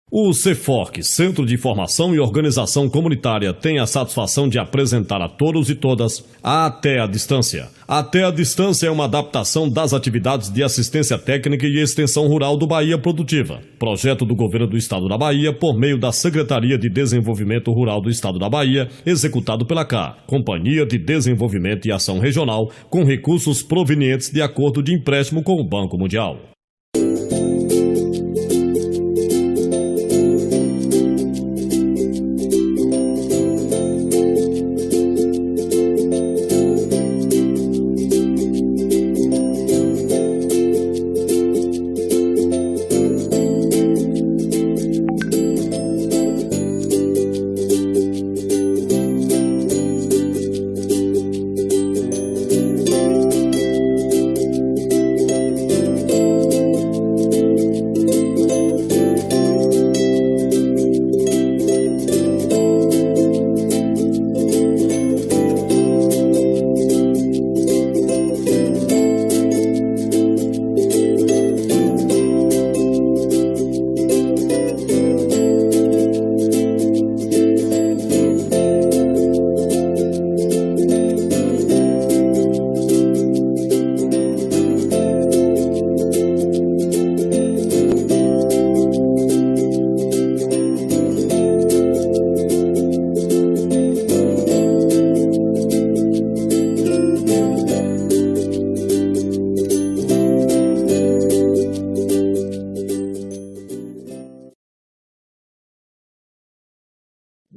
O CEFORC, Centro de Informação e Organização Comunitária, tem a satisfação de apresentar a todos e todas a Até a Distância. A Até a Distância é uma adaptação das atividades de assistência técnica e extensão rural do Bahia Produtiva, projeto do Governo do Estado da Bahia por meio da Secretaria de Desenvolvimento Rural do Estado da Bahia, executado pela CAR, Companhia de Desenvolvimento e Ação Regional, com recursos provenientes de acordo de empréstimo com o Banco Mundial.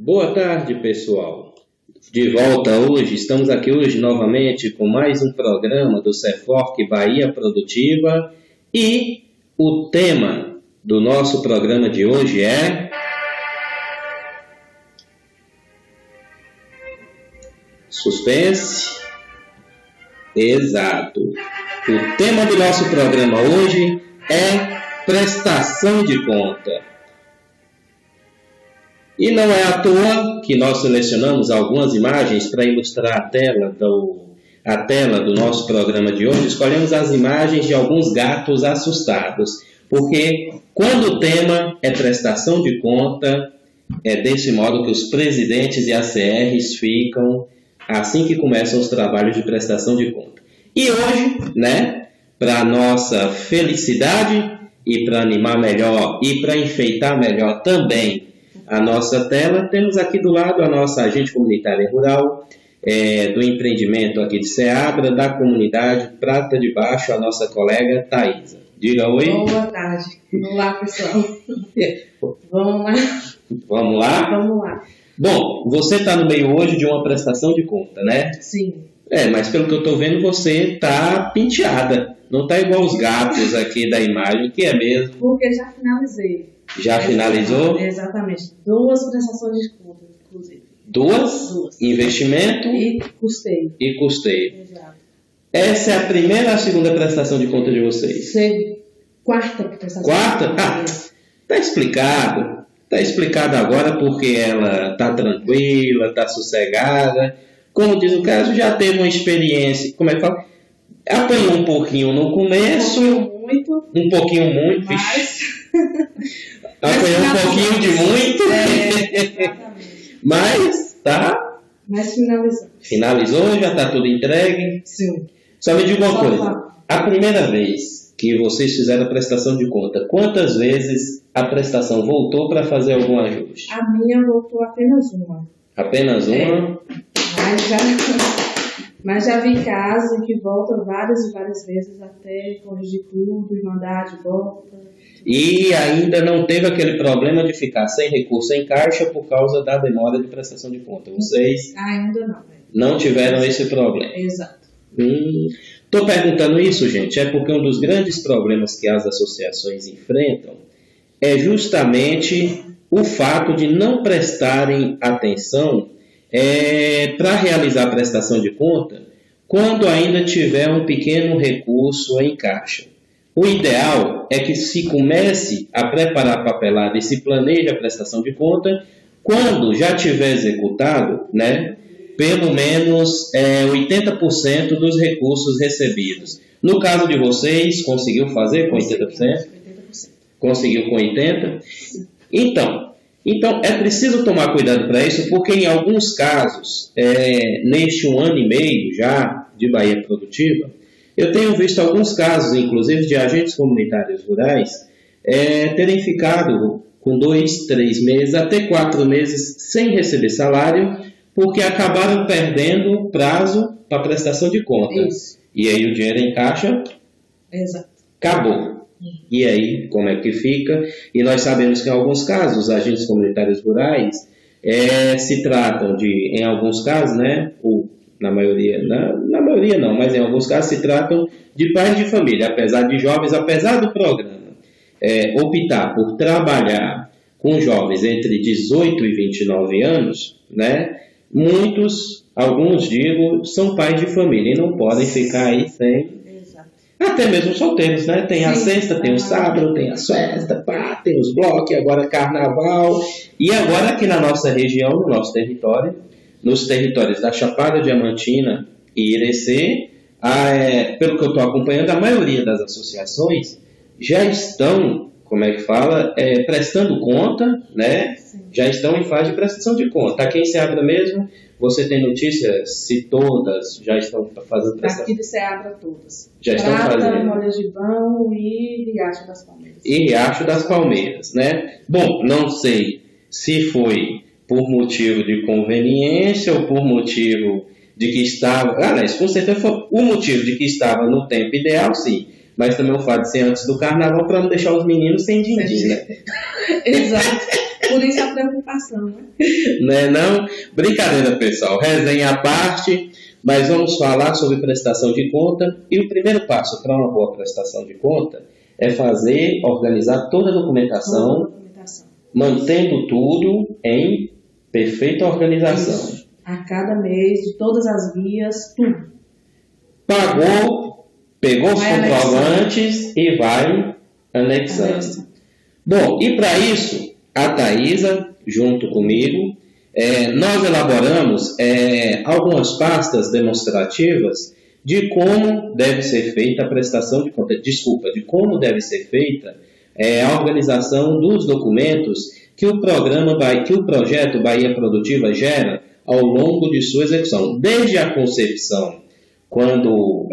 Boa tarde, pessoal. De volta hoje, estamos aqui hoje novamente com mais um programa do CEFORC Bahia Produtiva e o tema do nosso programa de hoje é suspense. Exato. O tema do nosso programa hoje é prestação de conta. E não é à toa que nós selecionamos algumas imagens para ilustrar a tela do nosso programa de hoje. Escolhemos as imagens de alguns gatos assustados, porque quando o tema é prestação de conta, é desse modo que os presidentes e ACRs ficam assim que começam os trabalhos de prestação de conta. E hoje, para nossa felicidade e para animar melhor e para enfeitar melhor também a nossa tela, temos aqui do lado a nossa agente comunitária rural, do empreendimento aqui de Ceabra, da comunidade Prata de Baixo, a nossa colega Thaisa. Diga oi. Boa tarde. Vamos lá, pessoal. Vamos lá. Vamos lá? Vamos lá. Bom, você está no meio hoje de uma prestação de conta, né? Sim. Mas pelo que eu estou vendo, você está penteada. Não está igual os gatos aqui da imagem, que é mesmo? Porque já finalizei. Já finalizou? Exatamente. 2 prestações de conta, inclusive. Duas? Investimento e custeio. Exato. Essa é a primeira ou a segunda prestação de conta de vocês? Quarta prestação. Quarta? Tá explicado. Tá explicado agora porque ela tá tranquila, tá sossegada. Como diz o caso, já teve uma experiência. Como é que fala? Apanhou um pouquinho no começo. Um pouquinho muito. Mas... Apanhou um pouquinho de muito. Mas tá. Mas finalizou. Finalizou? Já tá tudo entregue? Sim. Só me diga uma coisa. A primeira vez que vocês fizeram a prestação de conta, quantas vezes a prestação voltou para fazer algum ajuste? A minha voltou apenas uma. Apenas uma? Mas já vi casos em que volta várias e várias vezes até corrigir tudo e mandar de volta. E ainda não teve aquele problema de ficar sem recurso em caixa por causa da demora de prestação de conta. Vocês ainda não. Não tiveram esse problema. Exato. Estou perguntando isso, gente, é porque um dos grandes problemas que as associações enfrentam é justamente o fato de não prestarem atenção para realizar a prestação de conta quando ainda tiver um pequeno recurso em caixa. O ideal é que se comece a preparar a papelada e se planeje a prestação de conta quando já tiver executado, pelo menos 80% dos recursos recebidos. No caso de vocês, conseguiu fazer com 80%? 80%. Conseguiu com 80%? Então, é preciso tomar cuidado para isso, porque em alguns casos, neste 1 ano e meio já de Bahia Produtiva, eu tenho visto alguns casos, inclusive, de agentes comunitários rurais terem ficado com 2, 3 meses, até 4 meses sem receber salário, porque acabaram perdendo o prazo para prestação de contas. Isso. E aí o dinheiro em caixa acabou. E aí, como é que fica? E nós sabemos que em alguns casos, os agentes comunitários rurais se tratam de, em alguns casos, né, na maioria não, mas em alguns casos se tratam de pais de família, apesar de jovens, apesar do programa optar por trabalhar com jovens entre 18 e 29 anos, né, alguns digo, são pais de família e não podem ficar aí sem... Até mesmo solteiros, né? Tem a sexta, tem o sábado, tem as festas, tem os blocos, agora carnaval. E agora aqui na nossa região, no nosso território, nos territórios da Chapada Diamantina e Irecê, pelo que eu estou acompanhando, a maioria das associações já estão, prestando conta, né? Já estão em fase de prestação de conta. Aqui em Ceabra mesmo, você tem notícias se todas já estão fazendo prestação? Aqui de Ceabra todas. Já estão fazendo. Molhas-de-Vão e Riacho das Palmeiras. E Riacho das Palmeiras, né? Bom, não sei se foi por motivo de conveniência ou por motivo de que estava... Aliás, com certeza foi o motivo de que estava no tempo ideal, sim. Mas também o fato de ser antes do carnaval para não deixar os meninos sem din-din, né? Exato. Por isso a preocupação, né? Não? Brincadeira, pessoal. Resenha à parte, mas vamos falar sobre prestação de conta. E o primeiro passo para uma boa prestação de conta é organizar toda a documentação, mantendo tudo em perfeita organização. Isso. A cada mês, de todas as guias, tudo. Pegou os comprovantes e vai anexando. Bom, e para isso, a Thaisa, junto comigo, nós elaboramos algumas pastas demonstrativas de como deve ser feita a prestação de conta, de como deve ser feita a organização dos documentos que o projeto Bahia Produtiva gera ao longo de sua execução, desde a concepção, quando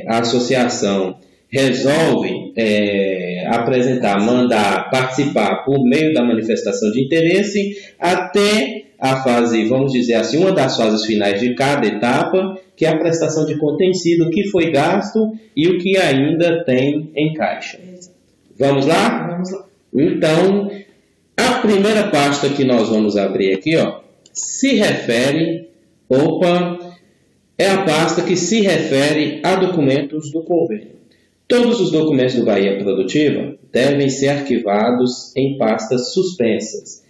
a associação resolve mandar participar por meio da manifestação de interesse, até a fase, vamos dizer assim, uma das fases finais de cada etapa, que é a prestação de conta em si do que foi gasto e o que ainda tem em caixa. Vamos lá? Vamos lá. Então, a primeira pasta que nós vamos abrir aqui, é a pasta que se refere a documentos do convênio. Todos os documentos do Bahia Produtiva devem ser arquivados em pastas suspensas,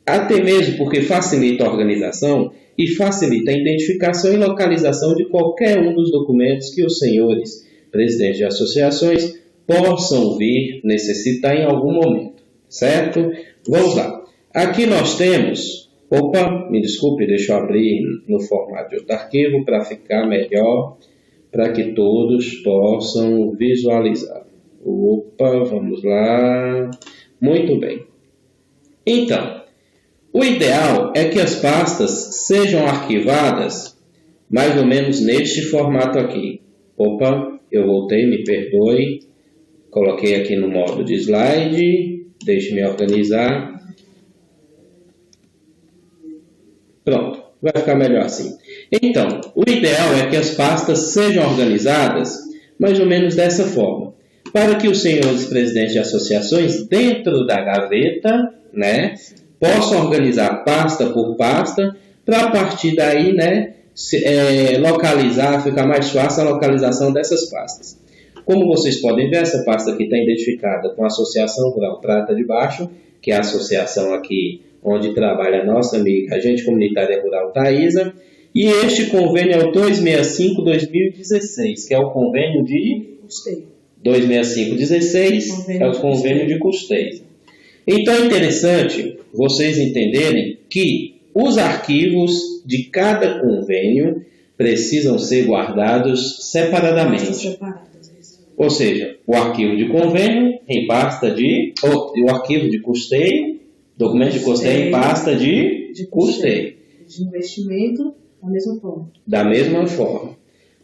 até mesmo porque facilita a organização e facilita a identificação e localização de qualquer um dos documentos que os senhores presidentes de associações possam vir necessitar em algum momento, certo? Vamos lá. Aqui nós temos... me desculpe, deixa eu abrir no formato de outro arquivo para ficar melhor, para que todos possam visualizar. Vamos lá. Muito bem. Então, o ideal é que as pastas sejam arquivadas mais ou menos neste formato aqui. Eu voltei, me perdoe. Coloquei aqui no modo de slide. Deixe-me organizar. Pronto, vai ficar melhor assim. Então, o ideal é que as pastas sejam organizadas mais ou menos dessa forma, para que os senhores presidentes de associações, dentro da gaveta, né, possam organizar pasta por pasta, para a partir daí, né, localizar, ficar mais fácil a localização dessas pastas. Como vocês podem ver, essa pasta aqui está identificada com a Associação Rural Prata de Baixo, que é a associação aqui onde trabalha a nossa amiga agente comunitária rural Thaisa, e este convênio é o 265-2016, que é o convênio de custeio. 265-16 é o convênio de custeio. Então é interessante vocês entenderem que os arquivos de cada convênio precisam ser guardados separadamente. Ou seja, o arquivo de convênio em pasta o arquivo de custeio Documento de custeio em pasta de custeio. De investimento, da mesma forma. Da mesma forma.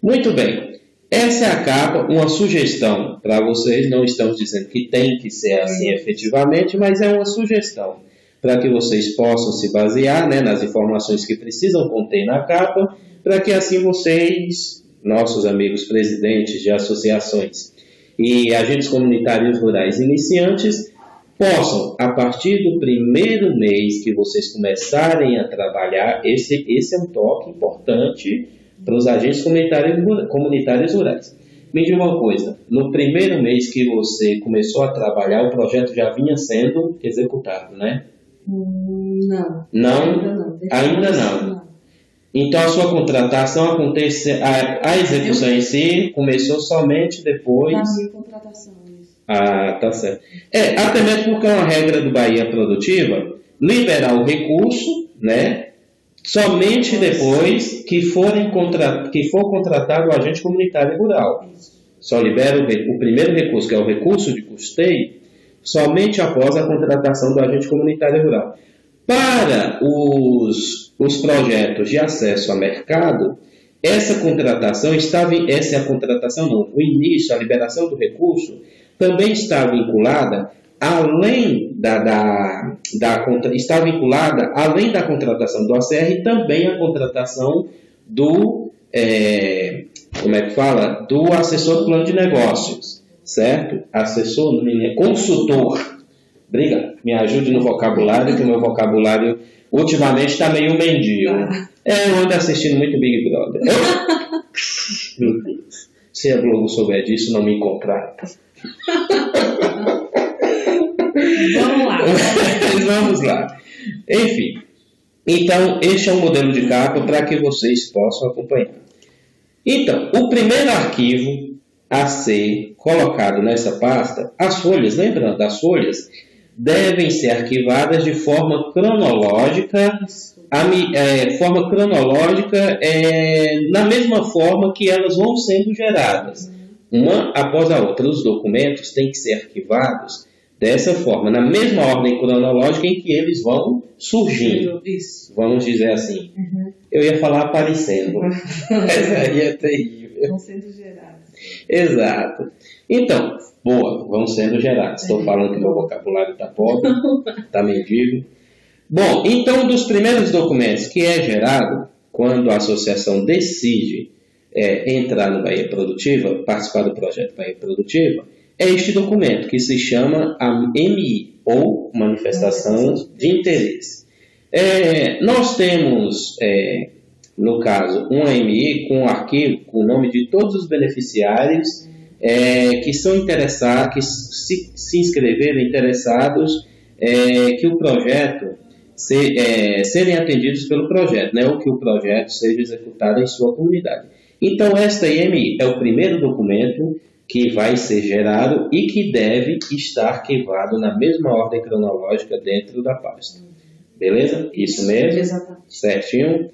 Muito bem. Essa é a capa, uma sugestão para vocês. Não estamos dizendo que tem que ser assim efetivamente, mas é uma sugestão para que vocês possam se basear, né, nas informações que precisam conter na capa, para que assim vocês, nossos amigos presidentes de associações e agentes comunitários rurais iniciantes, possam, a partir do primeiro mês que vocês começarem a trabalhar, esse é um toque importante para os agentes comunitários rurais. Me diga uma coisa, no primeiro mês que você começou a trabalhar, o projeto já vinha sendo executado, né? Não. Não? Ainda não. Então a sua contratação acontece, a execução em si começou somente depois... Da minha contratação, isso. Ah, tá certo. Até mesmo porque é uma regra do Bahia Produtiva, liberar o recurso, né? Somente depois que for contratado o agente comunitário rural. Só libera o primeiro recurso, que é o recurso de custeio, somente após a contratação do agente comunitário rural. Para os projetos de acesso a mercado, o início, a liberação do recurso, também está vinculada, além está vinculada, além da contratação do ACR, também a contratação do assessor do plano de negócios, certo? Consultor. Obrigado. Me ajude no vocabulário, que o meu vocabulário ultimamente está meio mendigo. Eu ando assistindo muito Big Brother. Meu Deus. Se a Globo souber disso, não me contrata. Vamos lá. Enfim. Então, este é um modelo de capa para que vocês possam acompanhar. Então, o primeiro arquivo a ser colocado nessa pasta, as folhas, lembrando, as folhas devem ser arquivadas de forma cronológica, na mesma forma que elas vão sendo geradas, uma após a outra. Os documentos têm que ser arquivados dessa forma, na mesma ordem cronológica em que eles vão surgindo. Isso. Vamos dizer assim. Eu ia falar aparecendo, mas aí é terrível. Vão sendo gerados. Exato. Então, vão sendo gerados. Estou falando que meu vocabulário está pobre, está mendigo. Bom, então, dos primeiros documentos que é gerado, quando a associação decide entrar no Bahia Produtiva, participar do projeto Bahia Produtiva, é este documento que se chama a MI, ou Manifestação de Interesse. Nós temos, no caso, uma MI com um arquivo com o nome de todos os beneficiários que são interessados, que se inscreveram interessados, que o projeto serem atendidos pelo projeto, né, ou que o projeto seja executado em sua comunidade. Então, esta IMI é o primeiro documento que vai ser gerado e que deve estar arquivado na mesma ordem cronológica dentro da pasta. Beleza? Isso mesmo? Exatamente. Certinho.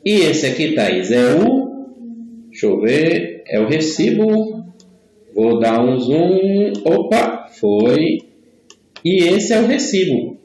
E esse aqui, Thaís, deixa eu ver, é o recibo. Vou dar um zoom. Opa, foi. E esse é o recibo.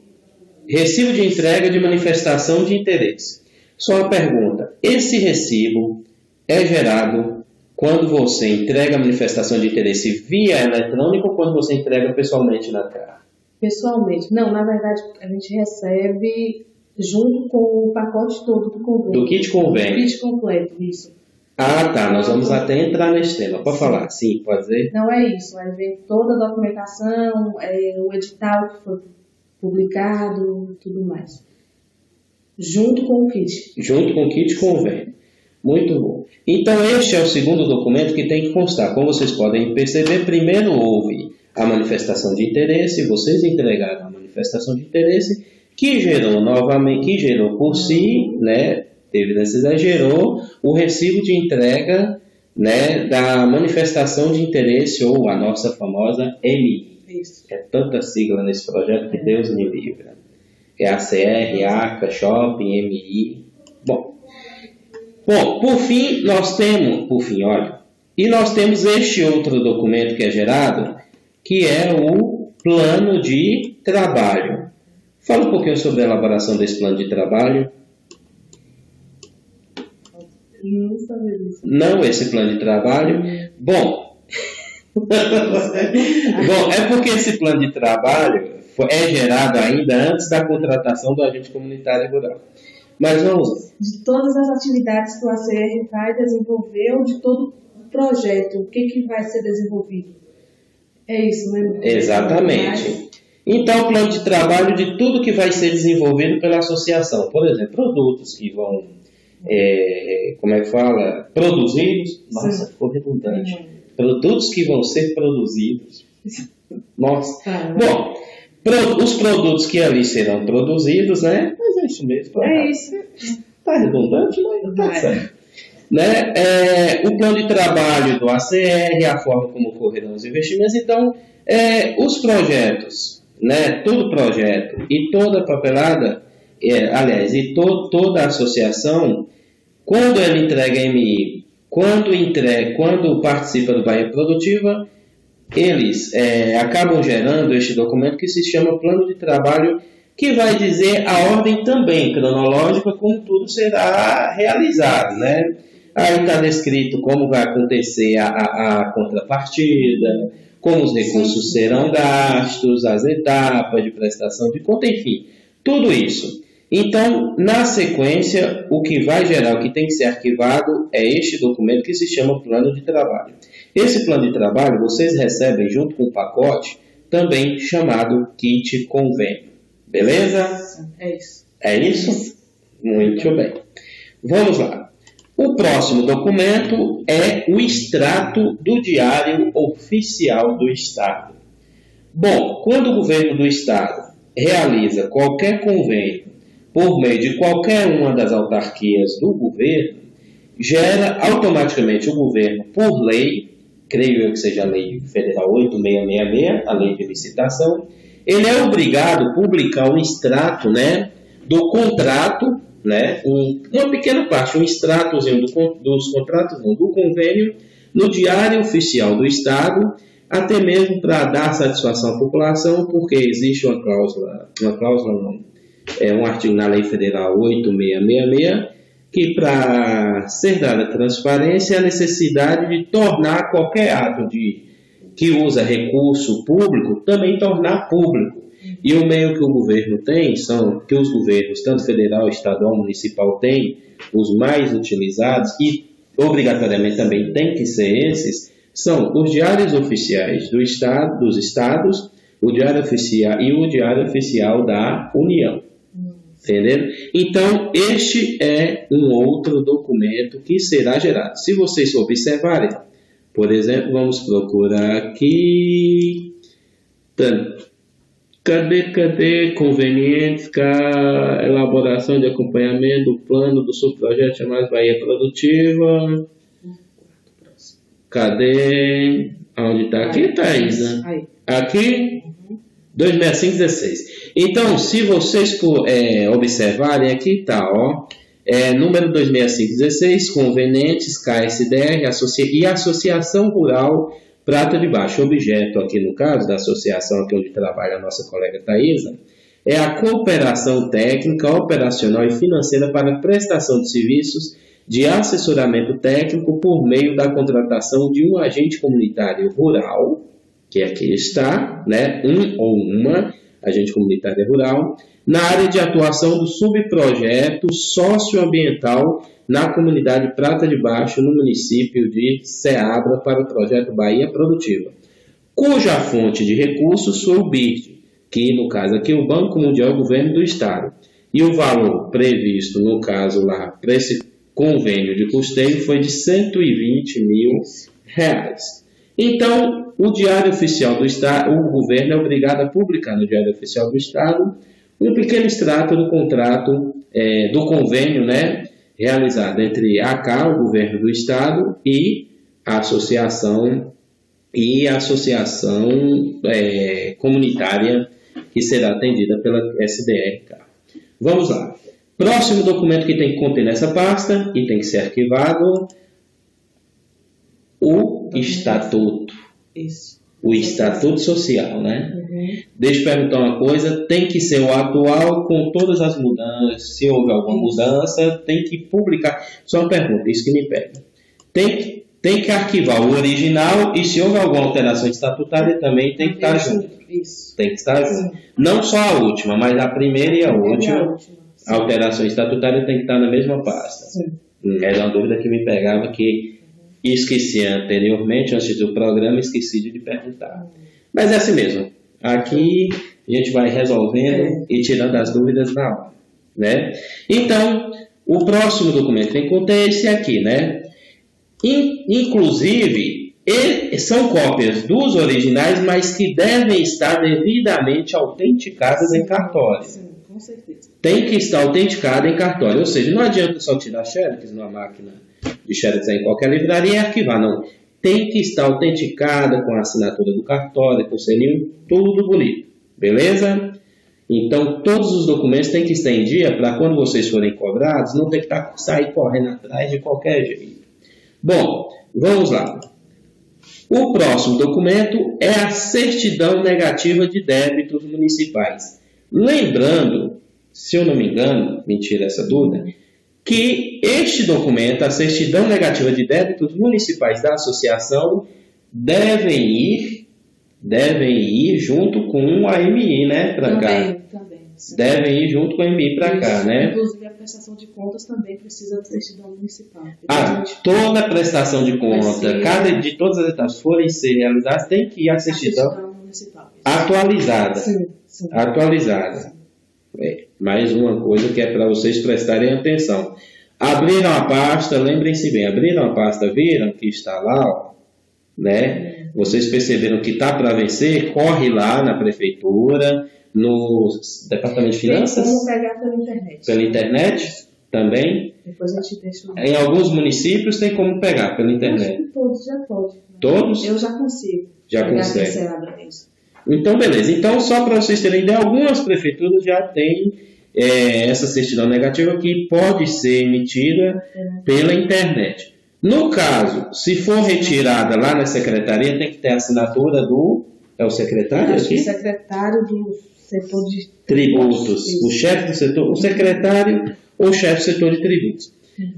Recibo de entrega de manifestação de interesse. Só uma pergunta. Esse recibo é gerado quando você entrega a manifestação de interesse via eletrônico ou quando você entrega pessoalmente na CAR? Pessoalmente. Não, na verdade, a gente recebe junto com o pacote todo do convênio. Do kit convênio. Do kit completo, isso. Ah, tá. Nós vamos até entrar nesse tema. Pode falar? Sim, pode dizer? Não, é isso. Aí vem toda a documentação, o edital que foi publicado, tudo mais. Junto com o kit. Junto com o kit convênio. Muito bom. Então, este é o segundo documento que tem que constar. Como vocês podem perceber, primeiro houve a manifestação de interesse, vocês entregaram a manifestação de interesse, que gerou por si, né, teve necessidade, gerou o recibo de entrega, né, da manifestação de interesse, ou a nossa famosa MI. Isso. É tanta sigla nesse projeto que Deus me livre. É ACR, ACA, Shopping, MI. Bom, por fim, nós temos este outro documento que é gerado, que é o plano de trabalho. Fala um pouquinho sobre a elaboração desse plano de trabalho. Não sabia disso. Não, esse plano de trabalho. Bom, é porque esse plano de trabalho é gerado ainda antes da contratação do agente comunitário rural. Mas vamos lá. De todas as atividades que o ACR vai desenvolver, ou de todo o projeto, o que vai ser desenvolvido? É isso, né? Exatamente. Então, o plano de trabalho de tudo que vai ser desenvolvido pela associação. Por exemplo, produtos que vão, produzidos. Nossa, ficou redundante. Produtos que vão ser produzidos. Nossa. Bom, os produtos que ali serão produzidos, né? Mas é isso mesmo. É isso. Está redundante, mas não está certo. Né? O plano de trabalho do ACR, a forma como ocorrerão os investimentos. Então, os projetos, né? Todo projeto e toda papelada, toda a associação, quando ela entrega a MI, quando participa do Bahia Produtiva, eles acabam gerando este documento que se chama Plano de Trabalho, que vai dizer a ordem também cronológica como tudo será realizado, né? Aí está descrito como vai acontecer a contrapartida, como os recursos serão gastos, as etapas de prestação de conta, enfim, tudo isso. Então, na sequência, o que vai gerar, o que tem que ser arquivado é este documento que se chama Plano de Trabalho. Esse plano de trabalho vocês recebem junto com o pacote, também chamado Kit Convênio. Beleza? É isso. É isso? Muito bem. Vamos lá. O próximo documento é o extrato do Diário Oficial do Estado. Bom, quando o governo do Estado realiza qualquer convênio por meio de qualquer uma das autarquias do governo, gera automaticamente o governo, por lei, creio eu que seja a Lei Federal 8666, a Lei de Licitação, ele é obrigado a publicar um extrato, né, do contrato, né, uma pequena parte, um extratozinho dos contratos, do convênio, no Diário Oficial do Estado, até mesmo para dar satisfação à população, porque existe um artigo na Lei Federal 8666, que para ser dada transparência, a necessidade de tornar qualquer ato que usa recurso público, também tornar público. E o meio que o governo tem, que os governos, tanto federal, estadual, municipal, têm, os mais utilizados, e obrigatoriamente também tem que ser esses, são os diários oficiais dos estados, o Diário Oficial e o Diário Oficial da União. Entenderam? Então, este é um outro documento que será gerado. Se vocês observarem, por exemplo, vamos procurar aqui. Cadê convenientes, elaboração de acompanhamento do plano do subprojeto chamado Bahia Produtiva. Cadê? Onde está? Aqui, Thaisa. Aqui? 26516. Então, se vocês observarem, aqui está, ó. Número 26516, convenientes, KSDR e Associação Rural Prata de Baixo. Objeto aqui, no caso da associação aqui onde trabalha a nossa colega Thaisa, é a cooperação técnica, operacional e financeira para prestação de serviços de assessoramento técnico por meio da contratação de um agente comunitário rural, que aqui está, né, um ou uma agente comunitária rural, na área de atuação do subprojeto socioambiental na comunidade Prata de Baixo, no município de Ceabra, para o projeto Bahia Produtiva, cuja fonte de recursos foi o BIRD, que no caso aqui é o Banco Mundial Governo do Estado, e o valor previsto, no caso lá, para esse convênio de custeio foi de R$120 mil. Então, o Diário Oficial do Estado, o governo é obrigado a publicar no Diário Oficial do Estado um pequeno extrato do contrato, do convênio, né, realizado entre a ACA, o governo do Estado, e a associação comunitária que será atendida pela SDRK. Vamos lá. Próximo documento que tem que conter nessa pasta e tem que ser arquivado, o Estatuto. Isso. o Estatuto Social, né? Uhum. Deixa eu perguntar uma coisa, tem que ser o atual com todas as mudanças, se houve alguma mudança, tem que publicar. Só uma pergunta, isso que me pega. Tem que arquivar o original e se houve alguma alteração estatutária também tem que estar junto. Isso. Tem que estar junto. Não só a última, mas a primeira e a última. A alteração estatutária tem que estar na mesma pasta. Sim. Era uma dúvida que me pegava que esqueci anteriormente, antes do programa, esqueci de perguntar. Mas é assim mesmo. Aqui a gente vai resolvendo e tirando as dúvidas na hora, né? Então, o próximo documento em conta é esse aqui, né? Inclusive, são cópias dos originais, mas que devem estar devidamente autenticadas em cartório. Sim, com certeza. Tem que estar autenticada em cartório. Ou seja, não adianta só tirar xerox numa máquina de xerox em qualquer livraria e arquivar, não. Tem que estar autenticada com a assinatura do cartório, com o selinho, tudo bonito. Beleza? Então, todos os documentos têm que estar em dia para quando vocês forem cobrados, não ter que sair correndo atrás de qualquer jeito. Bom, vamos lá. O próximo documento é a certidão negativa de débitos municipais. Lembrando, se eu não me engano, me tira essa dúvida, que este documento, a certidão negativa de débitos municipais da associação, devem ir junto com a AMI, né, para cá. Também. Sim. Devem ir junto com a AMI para cá, né? Inclusive a prestação de contas também precisa de certidão municipal. Toda a prestação de conta, de todas as etapas forem ser realizadas, tem que ir a certidão municipal. Atualizada. Sim. Atualizada. Mais uma coisa que é para vocês prestarem atenção. Abriram a pasta, lembrem-se bem, abriram a pasta, viram que está lá, ó, né? Vocês perceberam que está para vencer, corre lá na prefeitura, no Departamento de Finanças. Tem como pegar pela internet. Pela internet também. Depois a gente deixa. Em alguns municípios tem como pegar pela internet. Acho que todos já pode. Todos? Eu já consigo. Já consegue. Isso. Então, beleza. Então, só para vocês terem ideia, algumas prefeituras já têm essa certidão negativa que pode ser emitida pela internet. No caso, se for retirada lá na secretaria, tem que ter a assinatura do... É o secretário aqui? O secretário do setor de tributos. O chefe do setor, o secretário ou o chefe do setor de tributos.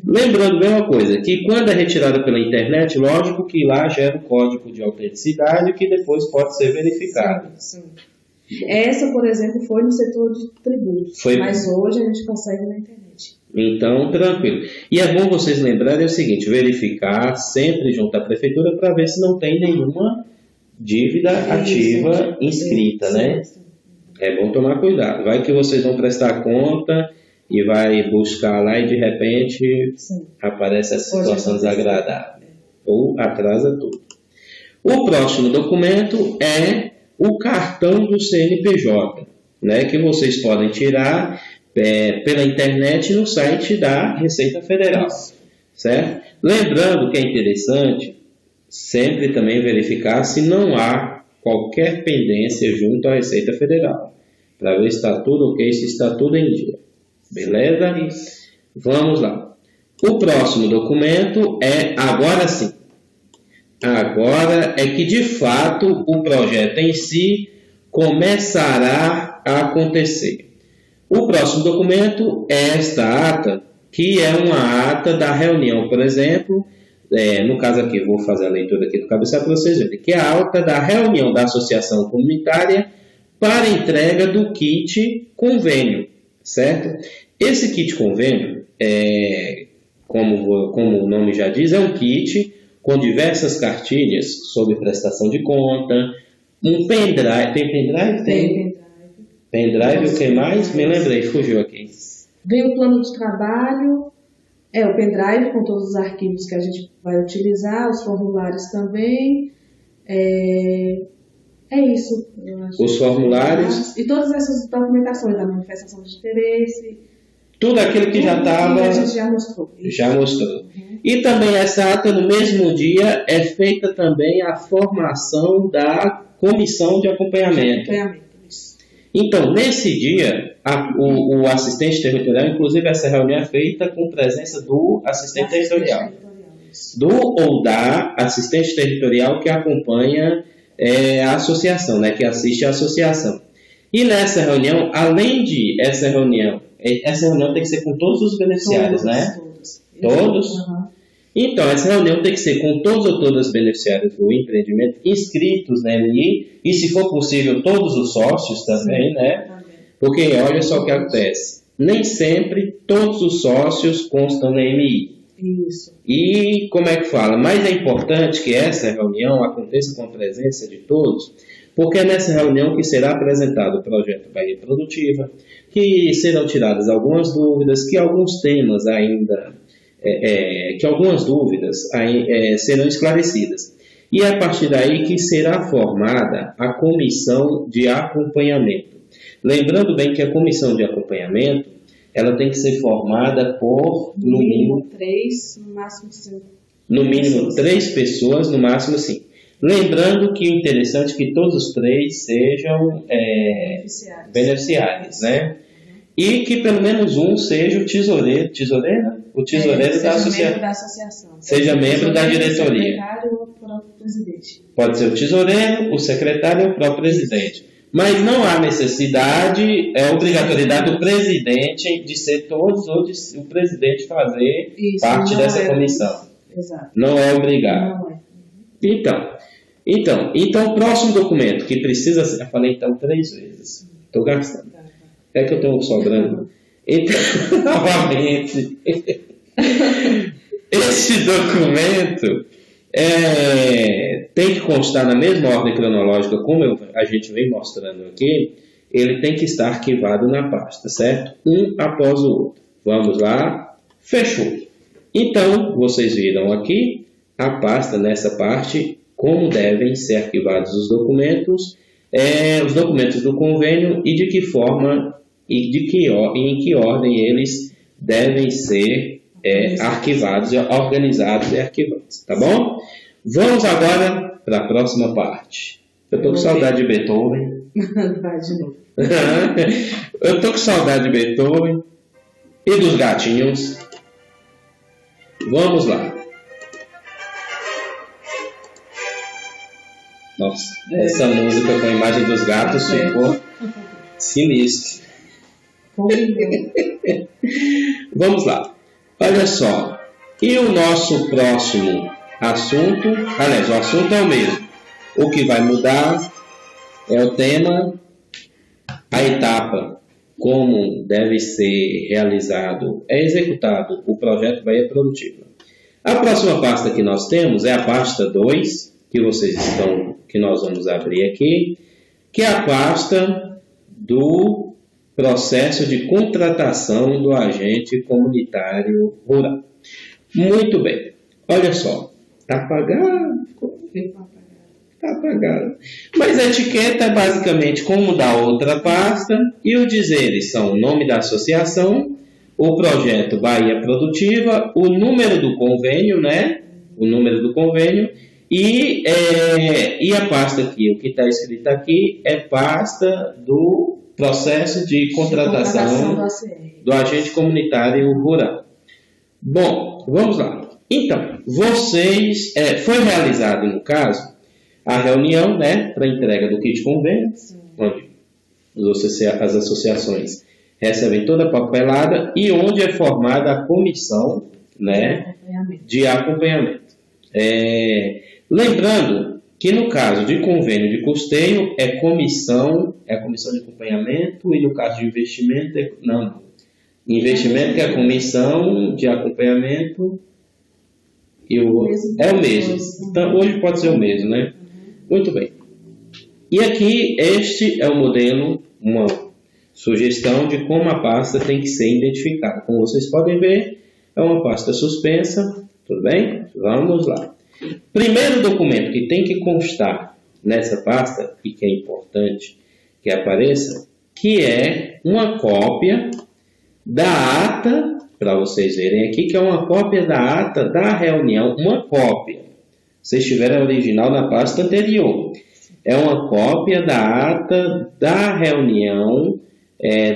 Lembrando bem uma coisa, que quando é retirada pela internet, lógico que lá gera um código de autenticidade que depois pode ser verificado. Sim. Essa, por exemplo, foi no setor de tributos, mas hoje a gente consegue na internet. Então, tranquilo. E é bom vocês lembrarem o seguinte, verificar sempre junto à prefeitura para ver se não tem nenhuma dívida ativa inscrita, né? É bom tomar cuidado. Vai que vocês vão prestar conta e vai buscar lá e de repente aparece essa situação desagradável. Ou atrasa tudo. O próximo documento é o cartão do CNPJ, né, que vocês podem tirar pela internet no site da Receita Federal, certo? Lembrando que é interessante sempre também verificar se não há qualquer pendência junto à Receita Federal, para ver se está tudo ok, se está tudo em dia. Beleza? Vamos lá. O próximo documento é, agora sim, agora é que de fato o projeto em si começará a acontecer. O próximo documento é esta ata, que é uma ata da reunião, por exemplo, no caso aqui, eu vou fazer a leitura aqui do cabeçalho para vocês verem, que é a ata da reunião da Associação Comunitária para entrega do kit convênio, certo? Esse kit convênio, como o nome já diz, é um kit com diversas cartilhas sobre prestação de conta, um pendrive. Tem pendrive? Tem. Pendrive, o que mais? Me lembrei, fugiu aqui. Vem o plano de trabalho, o pendrive com todos os arquivos que a gente vai utilizar, os formulários também. É isso. Eu acho. Os formulários. E todas essas documentações da manifestação de interesse. Tudo aquilo que já estava. A gente já mostrou. Já mostrou. E também essa ata, no mesmo dia, é feita também a formação da comissão de acompanhamento. Então, nesse dia, o assistente territorial, inclusive essa reunião é feita com presença do assistente territorial. Do ou da assistente territorial que acompanha a associação, né, que assiste à associação. E nessa reunião, além de essa reunião tem que ser com todos os beneficiários, né? Todos? Uhum. Então, essa reunião tem que ser com todos ou todas os beneficiários do empreendimento inscritos na MI e, se for possível, todos os sócios também, né? Porque olha só o que acontece. Nem sempre todos os sócios constam na MI. Isso. E como é que fala? Mas é importante que essa reunião aconteça com a presença de todos, porque é nessa reunião que será apresentado o projeto Bahia Produtiva, que serão tiradas algumas dúvidas, que alguns temas ainda, que algumas dúvidas serão esclarecidas. E é a partir daí que será formada a comissão de acompanhamento. Lembrando bem que a comissão de acompanhamento, ela tem que ser formada por, no mínimo 3, no máximo 5. No mínimo 3 pessoas, no máximo 5. Lembrando que o interessante é que todos os 3 sejam beneficiários, né? E que pelo menos um seja o tesoureiro da associação. Seja membro da diretoria. O secretário ou o próprio presidente. Pode ser o tesoureiro, o secretário ou o próprio presidente. Mas não há necessidade, obrigatoriedade do presidente de ser todos ou de o presidente fazer parte dessa comissão. Exato. Não é obrigado. Não é. Então, o próximo documento que precisa ser... Eu falei então 3 vezes. Estou gastando. É que eu estou sobrando. Então, novamente, esse documento tem que constar na mesma ordem cronológica como a gente vem mostrando aqui. Ele tem que estar arquivado na pasta, certo? Um após o outro. Vamos lá. Fechou. Então, vocês viram aqui a pasta nessa parte, como devem ser arquivados os documentos do convênio e de que forma e em que ordem eles devem ser arquivados, organizados e arquivados, tá bom? Vamos agora para a próxima parte. Eu estou com saudade de Beethoven. Vai de novo. Eu estou com saudade de Beethoven e dos gatinhos. Vamos lá. Nossa, essa música com a imagem dos gatos ficou sinistro. Vamos lá. Olha só. E o nosso próximo assunto, aliás, o assunto é o mesmo. O que vai mudar é o tema, a etapa, como deve ser realizado, executado o projeto Bahia Produtiva. A próxima pasta que nós temos é a pasta 2, que nós vamos abrir aqui, que é a pasta do processo de contratação do agente comunitário rural. Muito bem. Olha só. Está apagado. Está apagado. Mas a etiqueta é basicamente como da outra pasta e os dizeres são o nome da associação, o projeto Bahia Produtiva, o número do convênio, né? O número do convênio e a pasta aqui. O que está escrito aqui é pasta do processo de contratação do agente comunitário rural. Bom, vamos lá. Então, foi realizado, no caso, a reunião, né, para entrega do kit convênio, onde as associações recebem toda a papelada e onde é formada a comissão, né, de acompanhamento. Lembrando que no caso de convênio de custeio é a comissão de acompanhamento e no caso de investimento investimento que é a comissão de acompanhamento é o mesmo. Então, hoje pode ser o mesmo, né? Muito bem. E aqui, este é o modelo, uma sugestão de como a pasta tem que ser identificada. Como vocês podem ver, é uma pasta suspensa. Tudo bem? Vamos lá. Primeiro documento que tem que constar nessa pasta, e que é importante que apareça, que é uma cópia da ata, para vocês verem aqui, que é uma cópia da ata da reunião, uma cópia. Vocês tiveram a original na pasta anterior. É uma cópia da ata da reunião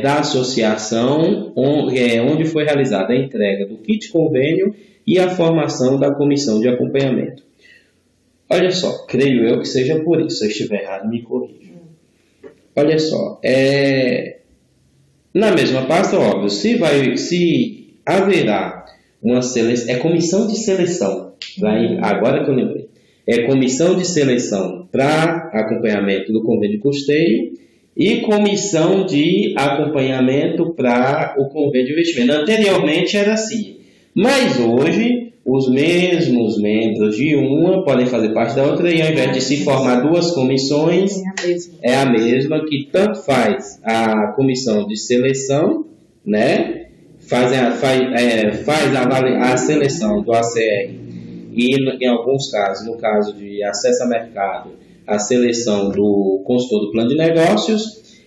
da associação, onde foi realizada a entrega do kit convênio e a formação da comissão de acompanhamento. Olha só, creio eu que seja por isso. Se eu estiver errado, me corrija. Olha só, na mesma pasta, óbvio, se haverá uma seleção, é comissão de seleção, agora que eu lembrei, é comissão de seleção para acompanhamento do convênio de custeio e comissão de acompanhamento para o convênio de investimento. Anteriormente era assim, mas hoje os mesmos membros de uma podem fazer parte da outra e ao invés de se formar duas comissões, é a mesma que tanto faz a comissão de seleção, né? Faz a seleção do ACR e, em alguns casos, no caso de acesso a mercado, a seleção do consultor do plano de negócios.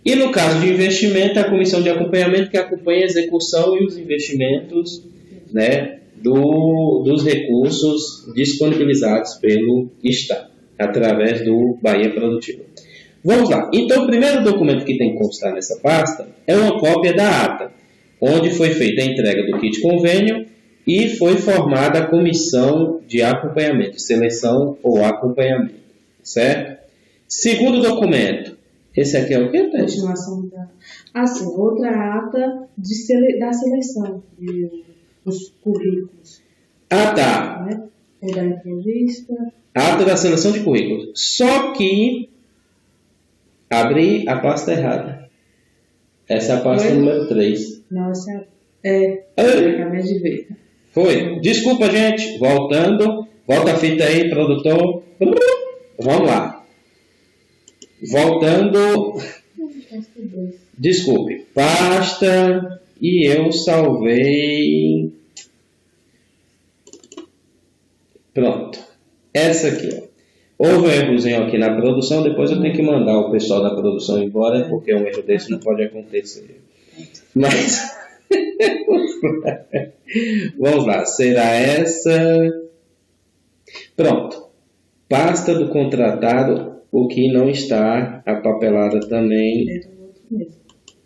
E no caso de investimento, a comissão de acompanhamento que acompanha a execução e os investimentos, né, dos recursos disponibilizados pelo Estado, através do Bahia Produtiva. Vamos lá. Então, o primeiro documento que tem que constar nessa pasta é uma cópia da ata, onde foi feita a entrega do kit convênio e foi formada a comissão de acompanhamento, seleção ou acompanhamento, certo? Segundo documento, esse aqui é o que? Continuação sim, outra ata da seleção dos currículos. Ah, tá. Né? Ou da entrevista. Ata da seleção de currículos. Só que abri a pasta errada. Essa é a pasta número 3. Não, essa acabei de ver. Foi. Desculpa, gente. Voltando. Volta a fita aí, produtor. Vamos lá. Voltando. Desculpe. Pasta. E eu salvei. Pronto. Essa aqui, ó. Houve um errozinho aqui na produção, depois eu tenho que mandar o pessoal da produção embora, porque um erro desse não pode acontecer. Mas, vamos lá, será essa. Pronto. Pasta do contratado, o que não está apapelada também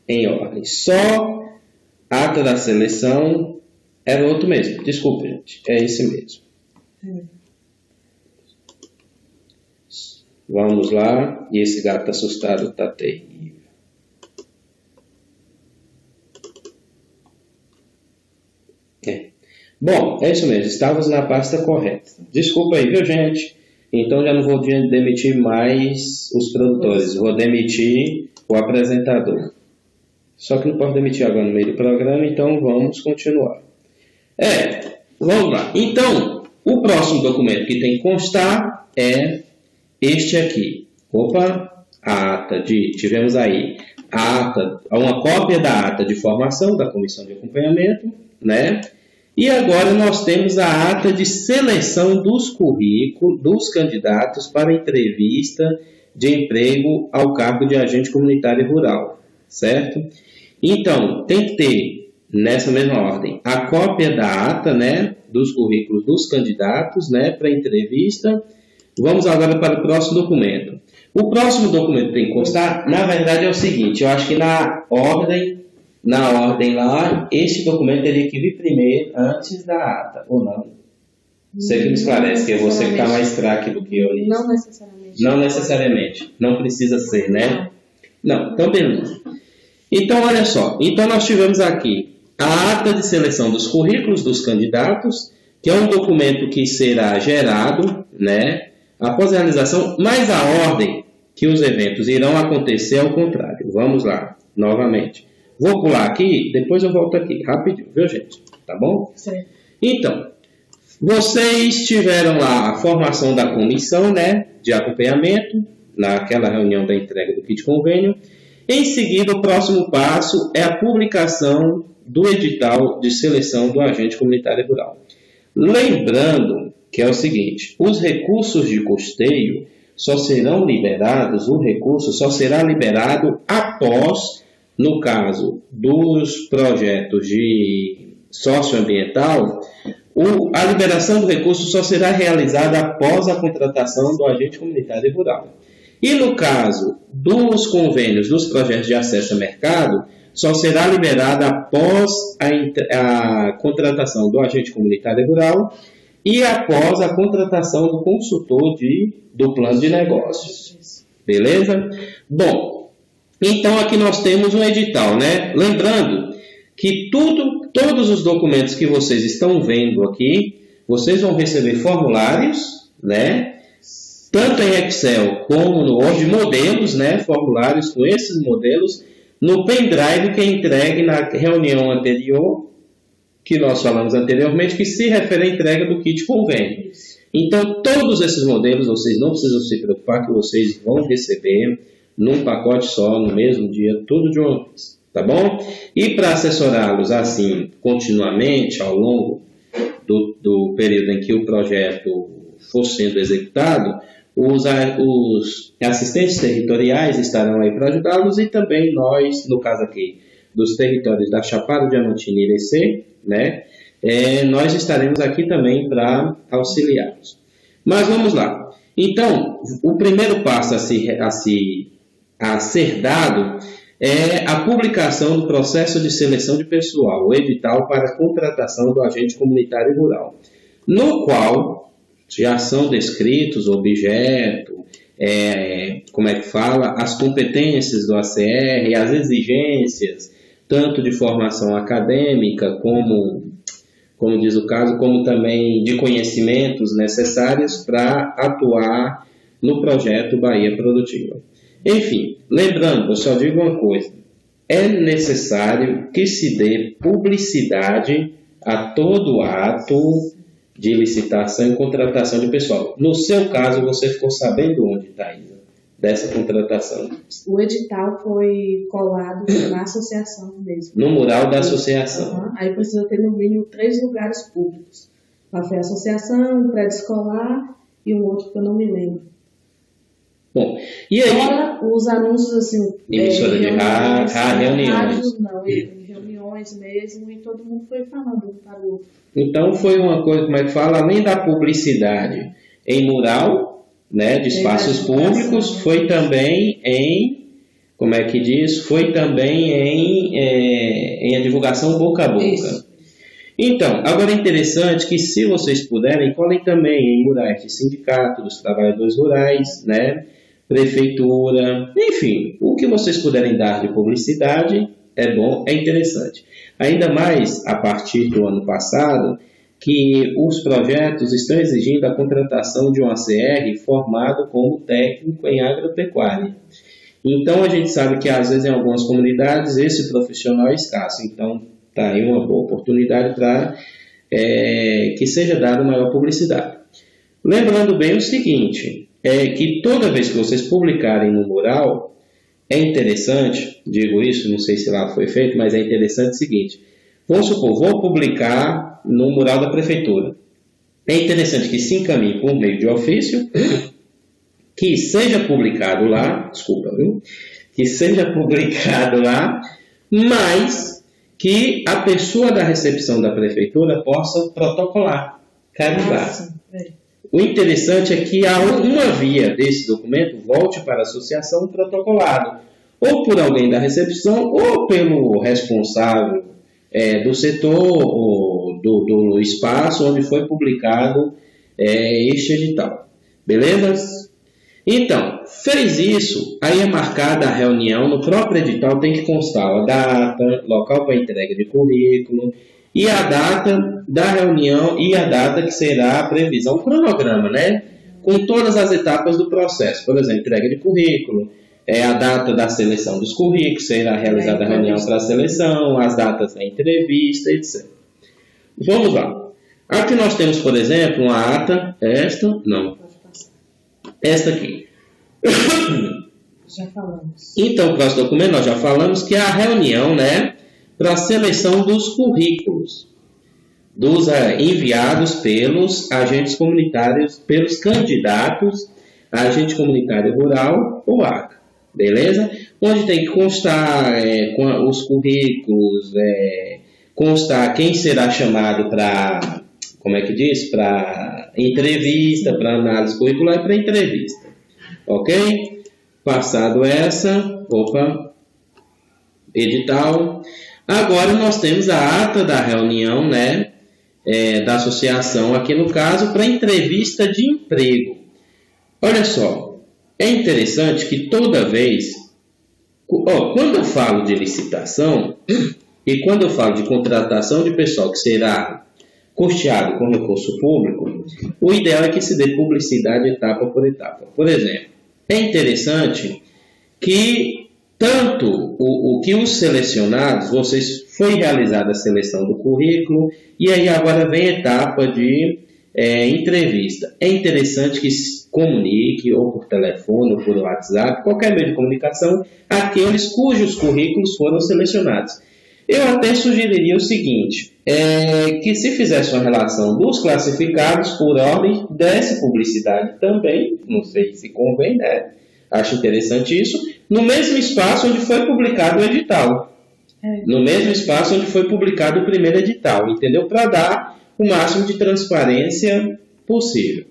em ordem. Só ata da seleção era outro mesmo. Desculpa, gente. É esse mesmo. Vamos lá. E esse gato assustado está terrível. Bom, é isso mesmo. Estávamos na pasta correta. Desculpa aí, viu, gente? Então já não vou demitir mais os produtores. Vou demitir o apresentador. Só que não posso demitir agora no meio do programa, então vamos continuar. Vamos lá. Então, o próximo documento que tem que constar é este aqui. Tivemos aí uma cópia da ata de formação da comissão de acompanhamento, né? E agora nós temos a ata de seleção dos currículos dos candidatos para entrevista de emprego ao cargo de agente comunitário rural, certo? Então, tem que ter, nessa mesma ordem, a cópia da ata, né, dos currículos dos candidatos, né, para entrevista. Vamos agora para o próximo documento. O próximo documento que tem que constar, na verdade, é o seguinte, eu acho que na ordem lá, este documento teria que vir primeiro, antes da ata, ou não? Você que me esclarece, que é você que está mais craque do que eu nisso. Não necessariamente. Não necessariamente. Não precisa ser, né? Não, então beleza. Então, olha só. Então, nós tivemos aqui a ata de seleção dos currículos dos candidatos, que é um documento que será gerado, né, após a realização, mas a ordem que os eventos irão acontecer ao contrário. Vamos lá, novamente. Vou pular aqui, depois eu volto aqui, rapidinho, viu, gente? Tá bom? Sim. Então, vocês tiveram lá a formação da comissão, né, de acompanhamento, naquela reunião da entrega do kit convênio. Em seguida, o próximo passo é a publicação do edital de seleção do agente comunitário rural. Lembrando que é o seguinte, os recursos de custeio só serão liberados, o recurso só será liberado após, no caso dos projetos de socioambiental, a liberação do recurso só será realizada após a contratação do agente comunitário rural. E no caso dos convênios dos projetos de acesso a mercado, só será liberada após a contratação do agente comunitário rural e após a contratação do consultor do plano de negócios. Beleza? Bom, então aqui nós temos um edital, né? Lembrando que todos os documentos que vocês estão vendo aqui, vocês vão receber formulários, né? Tanto em Excel como no Word, modelos, né? Formulários com esses modelos, no pendrive que é entregue na reunião anterior, que nós falamos anteriormente, que se refere à entrega do kit convênio. Então, todos esses modelos, vocês não precisam se preocupar que vocês vão receber num pacote só, no mesmo dia, tudo de uma vez, tá bom? E para assessorá-los assim, continuamente, ao longo do período em que o projeto for sendo executado, os assistentes territoriais estarão aí para ajudá-los e também nós, no caso aqui, dos territórios da Chapada Diamantina e Irecê, né? Nós estaremos aqui também para auxiliá-los. Mas vamos lá. Então, o primeiro passo a ser dado é a publicação do processo de seleção de pessoal, o edital para a contratação do agente comunitário rural, no qual já são descritos o objeto, as competências do ACR, as exigências, tanto de formação acadêmica, como diz o caso, como também de conhecimentos necessários para atuar no projeto Bahia Produtiva. Enfim, lembrando, eu só digo uma coisa, é necessário que se dê publicidade a todo ato de licitação e contratação de pessoal. No seu caso, você ficou sabendo onde, Thaisa, dessa contratação? O edital foi colado na associação mesmo. No mural da associação. Uhum. Aí precisa ter no mínimo 3 lugares públicos. Lá foi a associação, um prédio escolar e um outro que eu não me lembro. Bom, e aí? Fora os anúncios assim... Emissora de reuniões. Rádios, não, em reuniões mesmo, e todo mundo foi falando um para o outro. Então foi uma coisa, além da publicidade em mural, né, de espaços públicos, foi também foi também em a divulgação boca a boca. Isso. Então, agora é interessante que, se vocês puderem, colhem também em murais de sindicato dos trabalhadores rurais, né, prefeitura, enfim, o que vocês puderem dar de publicidade é bom, é interessante. Ainda mais a partir do ano passado, que os projetos estão exigindo a contratação de um ACR formado como técnico em agropecuária. Então, a gente sabe que, às vezes, em algumas comunidades, esse profissional é escasso. Então, está aí uma boa oportunidade para que seja dada maior publicidade. Lembrando bem o seguinte, que toda vez que vocês publicarem no mural, é interessante, digo isso, não sei se lá foi feito, mas é interessante o seguinte, vamos supor, vou publicar no mural da prefeitura. É interessante que se encaminhe por meio de ofício, que seja publicado lá, que seja publicado lá, mas que a pessoa da recepção da prefeitura possa protocolar, carimbar. O interessante é que uma via desse documento volte para a associação protocolado, ou por alguém da recepção, ou pelo responsável do setor, ou do espaço onde foi publicado este edital. Beleza? Então, fez isso, aí é marcada a reunião, no próprio edital tem que constar a data, local para entrega de currículo, e a data da reunião e a data que será a previsão, o cronograma, né? Com todas as etapas do processo. Por exemplo, entrega de currículo, a data da seleção dos currículos, será realizada a reunião para a seleção, as datas da entrevista, etc. Vamos lá. Aqui nós temos, por exemplo, uma ata, esta aqui. Já falamos. Então, o próximo documento nós já falamos que é a reunião, né, para a seleção dos currículos enviados pelos agentes comunitários, pelos candidatos a agente comunitário rural ou ACA, beleza? Onde tem que constar os currículos, constar quem será chamado para, para entrevista, para análise curricular e para entrevista, ok? Passado edital. Agora nós temos a ata da reunião, né? da associação, aqui no caso, para entrevista de emprego. Olha só, é interessante que toda vez, quando eu falo de licitação e quando eu falo de contratação de pessoal que será custeado com recurso público, o ideal é que se dê publicidade etapa por etapa. Por exemplo, é interessante que tanto o que os selecionados, foi realizada a seleção do currículo e aí agora vem a etapa de entrevista. É interessante que se comunique ou por telefone ou por WhatsApp, qualquer meio de comunicação, aqueles cujos currículos foram selecionados. Eu até sugeriria o seguinte, que se fizesse uma relação dos classificados por ordem, desse publicidade também, não sei se convém, né? Acho interessante isso, no mesmo espaço onde foi publicado o edital. No mesmo espaço onde foi publicado o primeiro edital, entendeu? Para dar o máximo de transparência possível.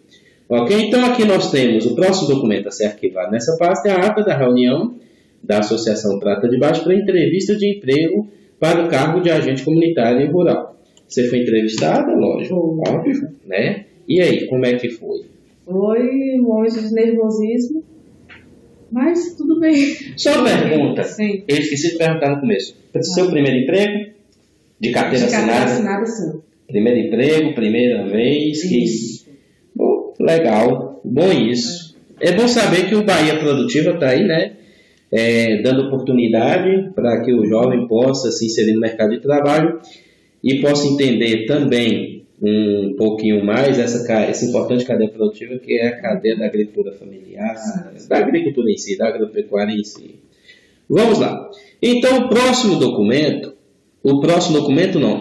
Ok? Então aqui nós temos o próximo documento a ser arquivado nessa pasta, é a ata da reunião da Associação Prata de Baixo para entrevista de emprego para o cargo de agente comunitário e rural. Você foi entrevistada? Lógico, óbvio, né? E aí, como é que foi? Foi um momento de nervosismo, mas tudo bem. Só uma pergunta. Sim. Eu esqueci de perguntar no começo. Seu primeiro emprego? De carteira assinada? De carteira assinada, sim. Primeiro emprego, primeira vez. Isso. Bom, legal. Bom isso. É bom saber que o Bahia Produtiva está aí, né? Dando oportunidade para que o jovem possa se inserir no mercado de trabalho e possa entender também um pouquinho mais essa importante cadeia produtiva que é a cadeia da agricultura familiar, da agricultura em si, da agropecuária em si. Vamos lá. Então,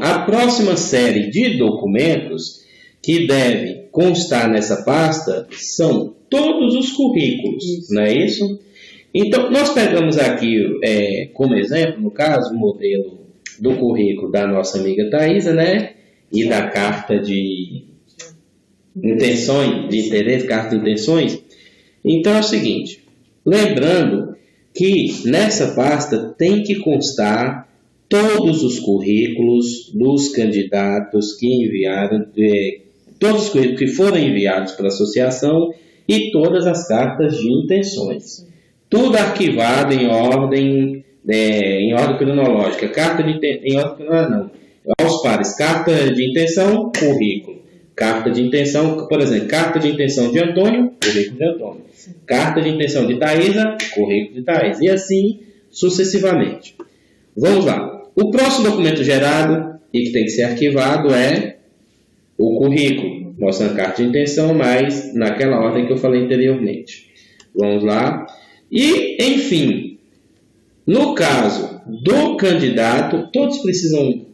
a próxima série de documentos que deve constar nessa pasta são todos os currículos, não é isso? Então, nós pegamos aqui como exemplo, no caso, o modelo do currículo da nossa amiga Thaisa, né? E da carta de intenções, de interesse, carta de intenções. Então, é o seguinte, lembrando que nessa pasta tem que constar todos os currículos dos candidatos que enviaram, todos os currículos que foram enviados para a associação e todas as cartas de intenções. Tudo arquivado em ordem cronológica. Em ordem cronológica, não. Aos pares. Carta de intenção, currículo. Carta de intenção, por exemplo, carta de intenção de Antônio, currículo de Antônio. Carta de intenção de Thaisa, currículo de Thaisa. E assim sucessivamente. Vamos lá. O próximo documento gerado e que tem que ser arquivado é o currículo. Mostra a carta de intenção, mas naquela ordem que eu falei anteriormente. Vamos lá. E, enfim, no caso do candidato, todos precisam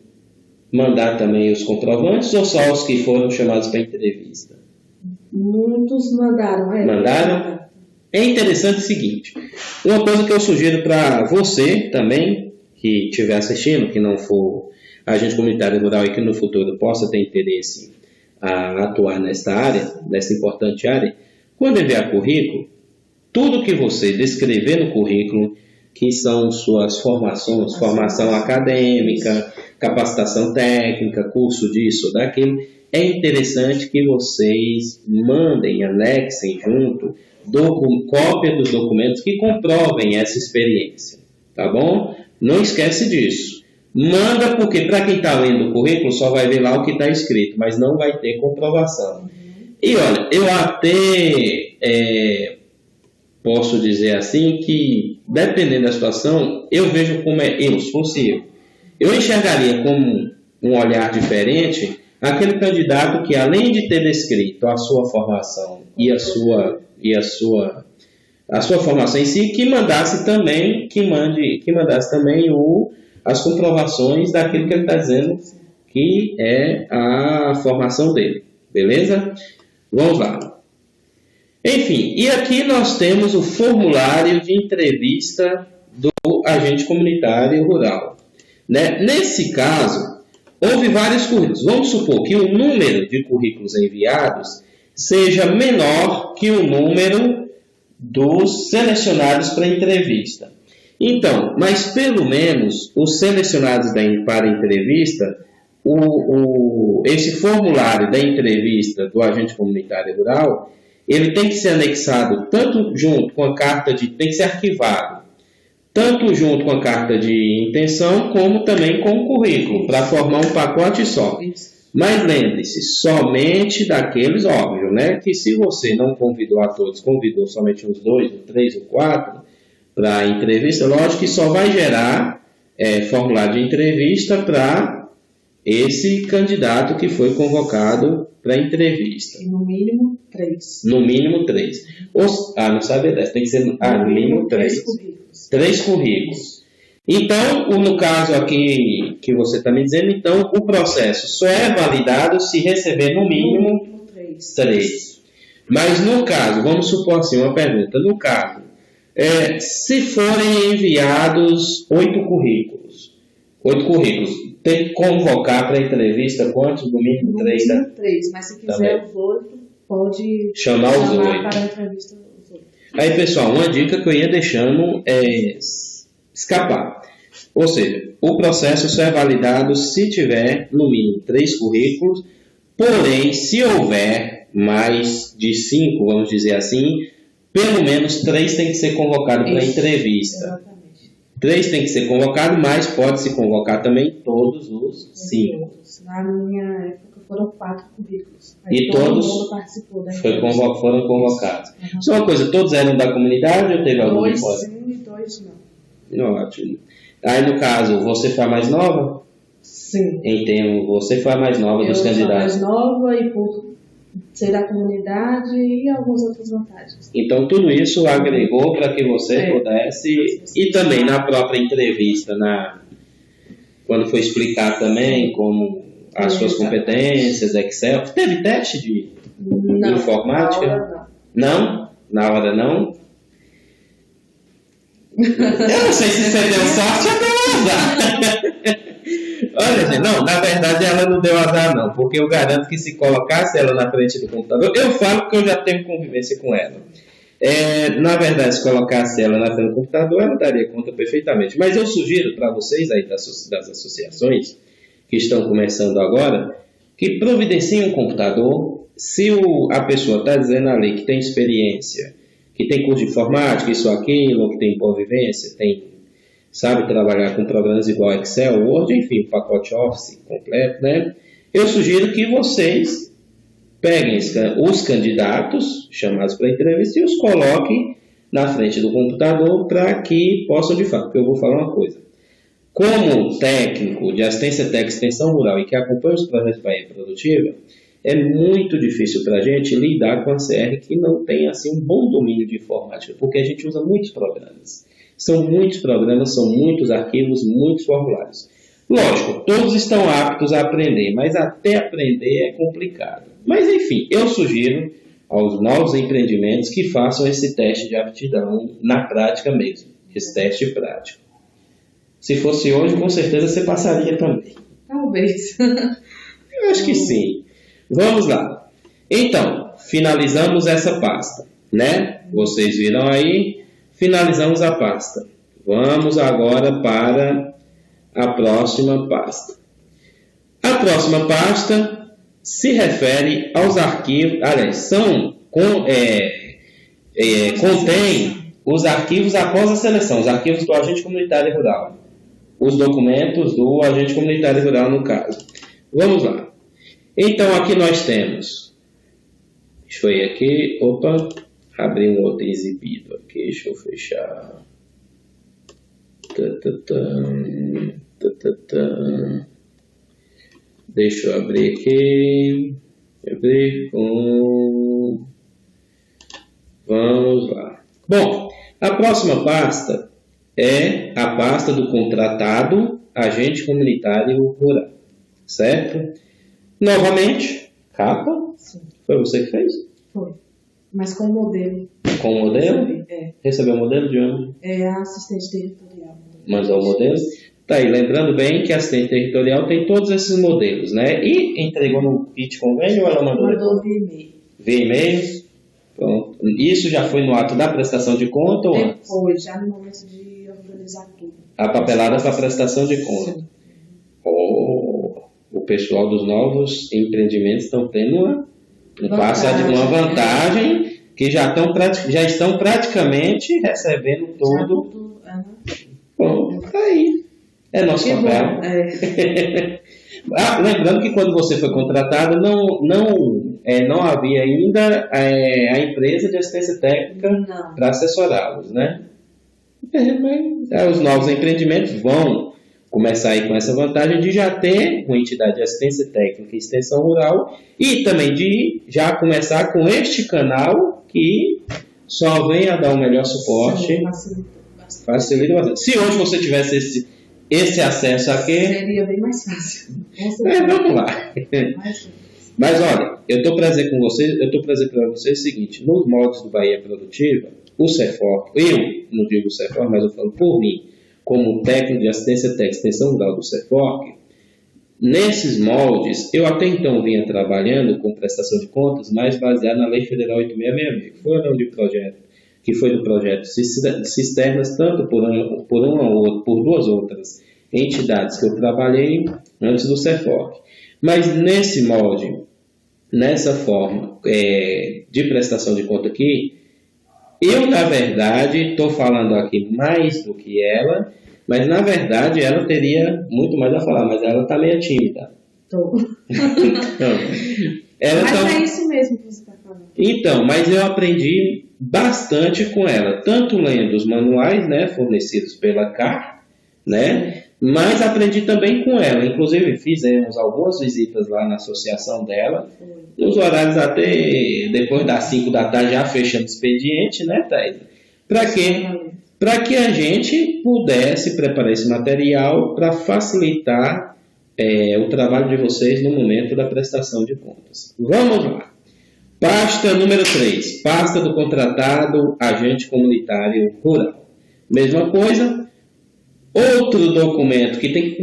mandar também os comprovantes ou só os que foram chamados para entrevista? Muitos mandaram. Mandaram? É interessante o seguinte, uma coisa que eu sugiro para você também, que estiver assistindo, que não for agente comunitário rural e que no futuro possa ter interesse a atuar nesta área, nessa importante área, quando enviar currículo, tudo que você descrever no currículo, que são suas formações, formação acadêmica, capacitação técnica, curso disso, daquilo, é interessante que vocês mandem, anexem junto, cópia dos documentos que comprovem essa experiência, tá bom? Não esquece disso. Manda porque para quem está lendo o currículo só vai ver lá o que está escrito, mas não vai ter comprovação. E olha, eu até posso dizer assim que, dependendo da situação, eu vejo como se fosse eu enxergaria com um olhar diferente aquele candidato que, além de ter descrito a sua formação e a sua formação em si, que mandasse também as comprovações daquilo que ele está dizendo que é a formação dele. Beleza? Vamos lá. Enfim, e aqui nós temos o formulário de entrevista do agente comunitário rural. Né? Nesse caso, houve vários currículos. Vamos supor que o número de currículos enviados seja menor que o número dos selecionados para entrevista. Então, mas pelo menos os selecionados para entrevista, esse formulário da entrevista do agente comunitário rural, ele tem que ser anexado tanto junto com a carta tem que ser arquivado, tanto junto com a carta de intenção, como também com o currículo, para formar um pacote só. Mas lembre-se, somente daqueles, óbvio, né? Que se você não convidou a todos, convidou somente uns 2, ou 3, ou 4 para a entrevista, lógico que só vai gerar formulário de entrevista para esse candidato que foi convocado para a entrevista. No mínimo 3. No mínimo 3. Não sabe 10, tem que ser no mínimo 3. 3 currículos. Então, no caso aqui que você está me dizendo, então o processo só é validado se receber no mínimo 3. Mas no caso, vamos supor assim, uma pergunta, no caso, se forem enviados 8 currículos, tem que convocar para a entrevista quantos? No mínimo 3, né? 3, mas se quiser os 8, pode chamar os 8. Para a entrevista os 8. Aí, pessoal, uma dica que eu ia deixando escapar. Ou seja, o processo só é validado se tiver no mínimo 3 currículos, porém, se houver mais de 5, vamos dizer assim, pelo menos 3 tem que ser convocado para a entrevista. Exatamente. 3 tem que ser convocado, mas pode-se convocar também todos os 5. Na minha época foram 4 currículos. E todos mundo participou da foram convocados. Só uma coisa, todos eram da comunidade ou teve algum de fora? 2 sim e 2 não. Ótimo. Aí, no caso, você foi a mais nova? Sim. Entendo, você foi a mais nova dos candidatos. Eu sou a mais nova e por ser da comunidade e algumas outras vantagens. Então, tudo isso agregou para que você pudesse... E também na própria entrevista, quando foi explicar também como as suas competências, Excel. Teve teste de informática? Na hora não. Na hora não? Eu não sei se você deu sorte ou deu azar. Olha, gente, não, na verdade ela não deu azar não, porque eu garanto que se colocasse ela na frente do computador, eu falo porque eu já tenho convivência com ela. Na verdade, se colocasse ela na frente do computador, ela daria conta perfeitamente. Mas eu sugiro para vocês aí das associações que estão começando agora, que providenciem um computador. Se a pessoa está dizendo ali que tem experiência, que tem curso de informática, isso, aquilo, ou que tem convivência, sabe trabalhar com programas igual Excel, Word, enfim, pacote Office completo, né? Eu sugiro que vocês peguem os candidatos chamados para entrevista e os coloquem na frente do computador para que possam, de fato, porque eu vou falar uma coisa. Como técnico de assistência técnica e extensão rural e que acompanha os projetos Bahia Produtiva, é muito difícil para a gente lidar com a CR que não tem assim, um bom domínio de informática, porque a gente usa muitos programas. São muitos programas, são muitos arquivos, muitos formulários. Lógico, todos estão aptos a aprender, mas até aprender é complicado. Mas, enfim, eu sugiro aos novos empreendimentos que façam esse teste de aptidão na prática mesmo, esse teste prático. Se fosse hoje, com certeza você passaria também. Talvez. Eu acho que sim. Vamos lá. Então, finalizamos essa pasta, né? Vocês viram aí, finalizamos a pasta. Vamos agora para a próxima pasta. A próxima pasta se refere aos arquivos, aliás, contém os arquivos após a seleção, os arquivos do agente comunitário rural, os documentos do agente comunitário rural no caso. Vamos lá. Então, aqui nós temos, deixa eu ir aqui, abri um outro exibido aqui, deixa eu fechar. Deixa eu abrir aqui, vamos lá. Bom, a próxima pasta é a pasta do contratado agente comunitário rural, certo? Novamente, capa. Sim. Foi você que fez? Foi. Mas com o modelo. Com o modelo? Recebeu o modelo de onde? É a assistente territorial. Mandou o modelo? Tá aí, lembrando bem que a assistente territorial tem todos esses modelos, né? E entregou no kit convênio ou ela mandou? Mandou via e-mail. Via e-mail? Pronto. Isso já foi no ato da prestação de conta ou antes? Foi, já no momento de organizar tudo. A papelada para prestação de conta. Sim. o pessoal dos novos empreendimentos estão tendo uma vantagem que já estão praticamente recebendo tudo. Bom, tá aí. É nosso papel. Lembrando que quando você foi contratado, não havia ainda a empresa de assistência técnica para assessorá-los, né? Os novos empreendimentos vão começar aí com essa vantagem de já ter uma entidade de assistência técnica e extensão rural e também de já começar com este canal que só vem a dar um melhor suporte. Facilita bastante. Se hoje você tivesse esse acesso aqui... Seria bem mais fácil. Vamos lá. Mas olha, eu estou trazendo para vocês o seguinte, nos moldes do Bahia Produtiva, o CEFOR, eu não digo o CEFOR, mas eu falo por mim, como técnico de assistência técnica e extensão rural do CEFOR, nesses moldes, eu até então vinha trabalhando com prestação de contas, mais baseado na Lei Federal 8666, que foi o nome de projeto, que foi do projeto Cisternas, tanto por duas outras entidades que eu trabalhei antes do CEFOR. Mas nesse molde, nessa forma de prestação de conta aqui, eu, na verdade, estou falando aqui mais do que ela, mas, na verdade, ela teria muito mais a falar, mas ela está meio tímida. Estou. É isso mesmo que você está falando. Então, mas eu aprendi bastante com ela, tanto lendo os manuais, né, fornecidos pela CAR, né, mas aprendi também com ela. Inclusive, fizemos algumas visitas lá na associação dela, nos horários até depois das 5 da tarde, já fechando o expediente, né, Thaís? Para quê? Para que a gente pudesse preparar esse material para facilitar o trabalho de vocês no momento da prestação de contas. Vamos lá. Pasta número 3, pasta do contratado agente comunitário rural. Mesma coisa, outro documento que tem...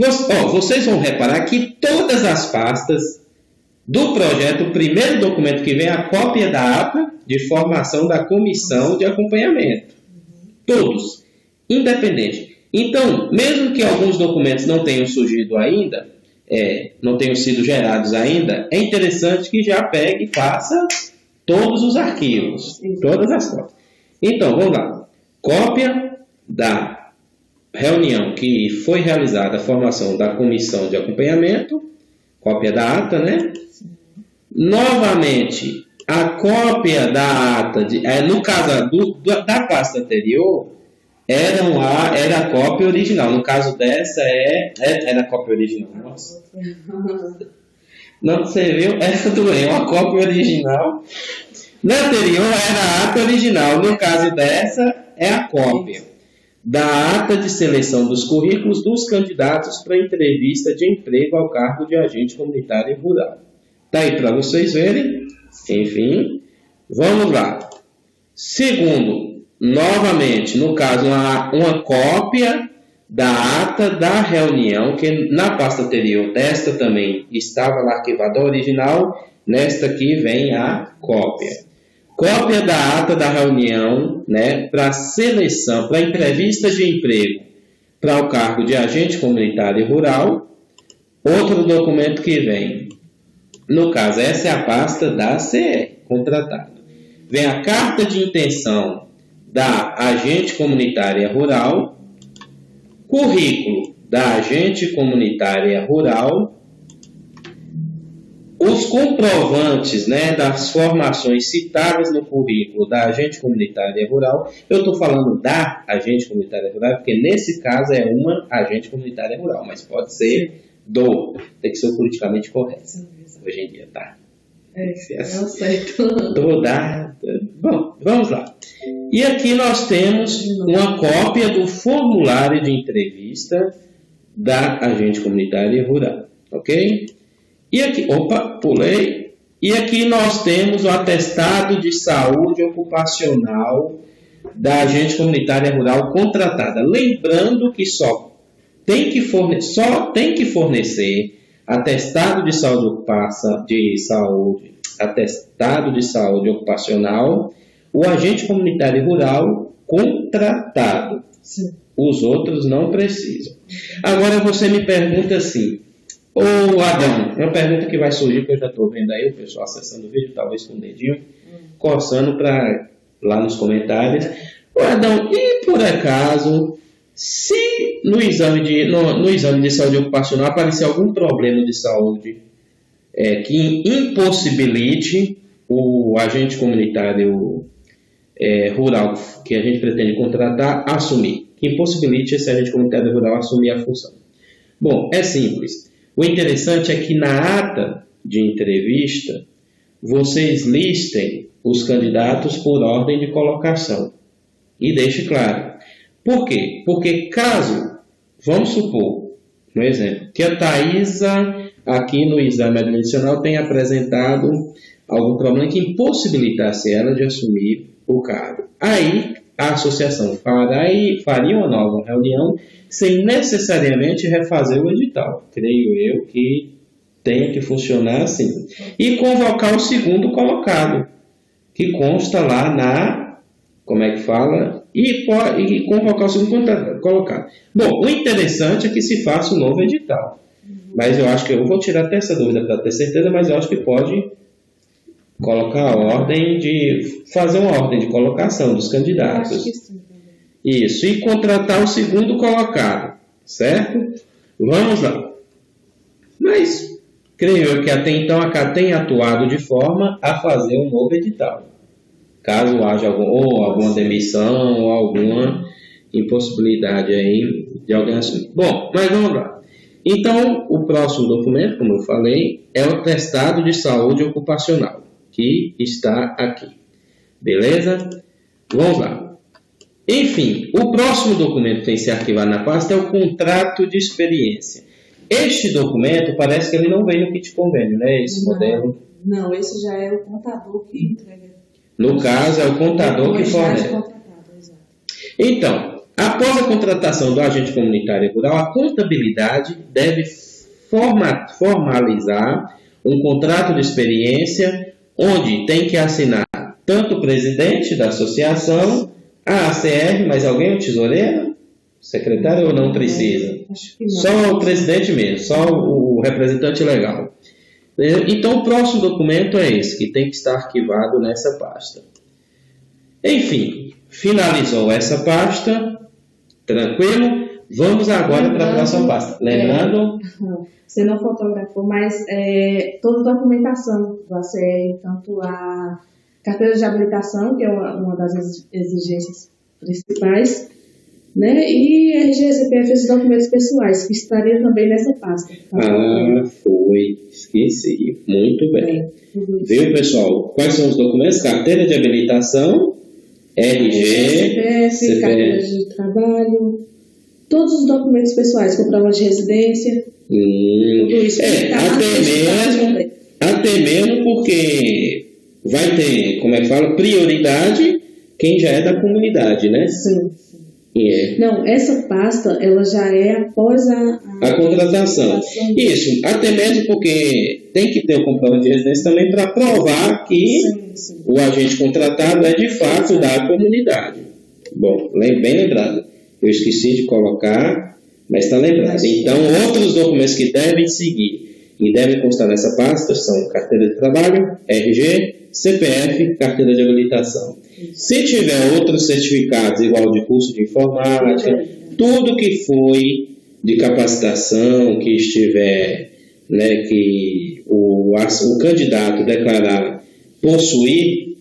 vocês vão reparar que todas as pastas do projeto, o primeiro documento que vem é a cópia da ata de formação da comissão de acompanhamento. Todos, independente. Então, mesmo que alguns documentos não tenham surgido ainda, não tenham sido gerados ainda, é interessante que já pegue e faça todos os arquivos, todas as cópias. Então, vamos lá. Cópia da reunião que foi realizada a formação da comissão de acompanhamento, cópia da ata, né? Novamente, a cópia da ata, no caso da pasta anterior, era a cópia original. No caso dessa, era a cópia original. Nossa. Não, você viu? Essa doeu, a cópia original. Na anterior era a ata original. No caso dessa, é a cópia da ata de seleção dos currículos dos candidatos para entrevista de emprego ao cargo de agente comunitário rural. Está aí para vocês verem. Enfim, vamos lá. Segundo, novamente, no caso, uma cópia da ata da reunião, que na pasta anterior desta também estava lá arquivada a original, nesta aqui vem a cópia. Cópia da ata da reunião, né, para seleção, para entrevista de emprego para o cargo de agente comunitário rural. Outro documento que vem, no caso, essa é a pasta da CE, contratado. Vem a carta de intenção da agente comunitária rural, currículo da agente comunitária rural, os comprovantes, né, das formações citadas no currículo da agente comunitária rural. Eu estou falando da agente comunitária rural, porque nesse caso é uma agente comunitária rural, mas pode ser tem que ser o politicamente correto. Hoje em dia, tá? Não sei. Bom, vamos lá. E aqui nós temos uma cópia do formulário de entrevista da agente comunitária rural, ok? E aqui, pulei. E aqui nós temos o atestado de saúde ocupacional da agente comunitária rural contratada. Lembrando que só tem que fornecer atestado de saúde ocupacional, o agente comunitário rural contratado. Sim. Os outros não precisam. Agora você me pergunta assim, Ô Adão, uma pergunta que vai surgir, que eu já estou vendo aí, o pessoal acessando o vídeo, talvez com o dedinho, coçando para lá nos comentários. Ô Adão, e por acaso, se no exame de saúde ocupacional aparecer algum problema de saúde que impossibilite o agente comunitário rural que a gente pretende contratar assumir, que impossibilite esse agente comunitário rural assumir a função. Bom, é simples. O interessante é que na ata de entrevista vocês listem os candidatos por ordem de colocação e deixe claro. Por quê? Porque caso, vamos supor, um exemplo, que a Thaisa aqui no exame admissional tenha apresentado algum problema que impossibilitasse ela de assumir o cargo. Aí a associação faria uma nova reunião sem necessariamente refazer o edital. Creio eu que tenha que funcionar assim. E convocar o segundo colocado, que consta lá na... Como é que fala? E convocar o segundo colocado. Bom, o interessante é que se faça um novo edital. Mas eu acho que eu vou tirar até essa dúvida para ter certeza, mas eu acho que pode colocar a ordem de... fazer uma ordem de colocação dos candidatos. Eu acho que sim. Isso, e contratar o segundo colocado, certo? Vamos lá. Mas, creio eu que até então a CAT tem atuado de forma a fazer um novo edital. Caso haja alguma demissão ou alguma impossibilidade aí de alguém assumir. Bom, mas vamos lá. Então, o próximo documento, como eu falei, é o atestado de saúde ocupacional, que está aqui. Beleza? Vamos lá. Enfim, o próximo documento que tem que ser arquivado na pasta é o contrato de experiência. Este documento parece que ele não vem no kit convênio, né? Esse modelo. Não, esse já é o contador que entrega. No caso, é o contador que fornece. Então, após a contratação do agente comunitário rural, a contabilidade deve formalizar um contrato de experiência onde tem que assinar tanto o presidente da associação, a ACR, mas alguém é o tesoureiro? Secretário ou não precisa? Acho que não. Só o presidente mesmo, só o representante legal. Então, o próximo documento é esse, que tem que estar arquivado nessa pasta. Enfim, finalizou essa pasta, tranquilo? Vamos agora para a próxima pasta. Lembrando... Você não fotografou, mas toda a documentação do ACR, tanto a carteira de habilitação, que é uma das exigências principais, né? E RG, CPF, esses documentos pessoais, que estaria também nessa pasta. Tá? Foi. Esqueci. Muito bem. Viu, pessoal? Quais são os documentos? Carteira de habilitação, RG, CPF, carteira de trabalho, todos os documentos pessoais, comprovante de residência, tudo isso. Até mesmo porque vai ter, como é que fala, prioridade quem já é da comunidade, né? Sim. Não, essa pasta, ela já é após a contratação. Isso, até mesmo porque tem que ter o comprovante de residência também para provar que sim. O agente contratado é de fato da comunidade. Bom, bem lembrado. Eu esqueci de colocar, mas está lembrado. Então, outros documentos que devem seguir e devem constar nessa pasta são carteira de trabalho, RG, CPF, carteira de habilitação. Se tiver outros certificados, igual de curso de informática, tudo que foi de capacitação, que estiver, né, que o candidato declarar possuir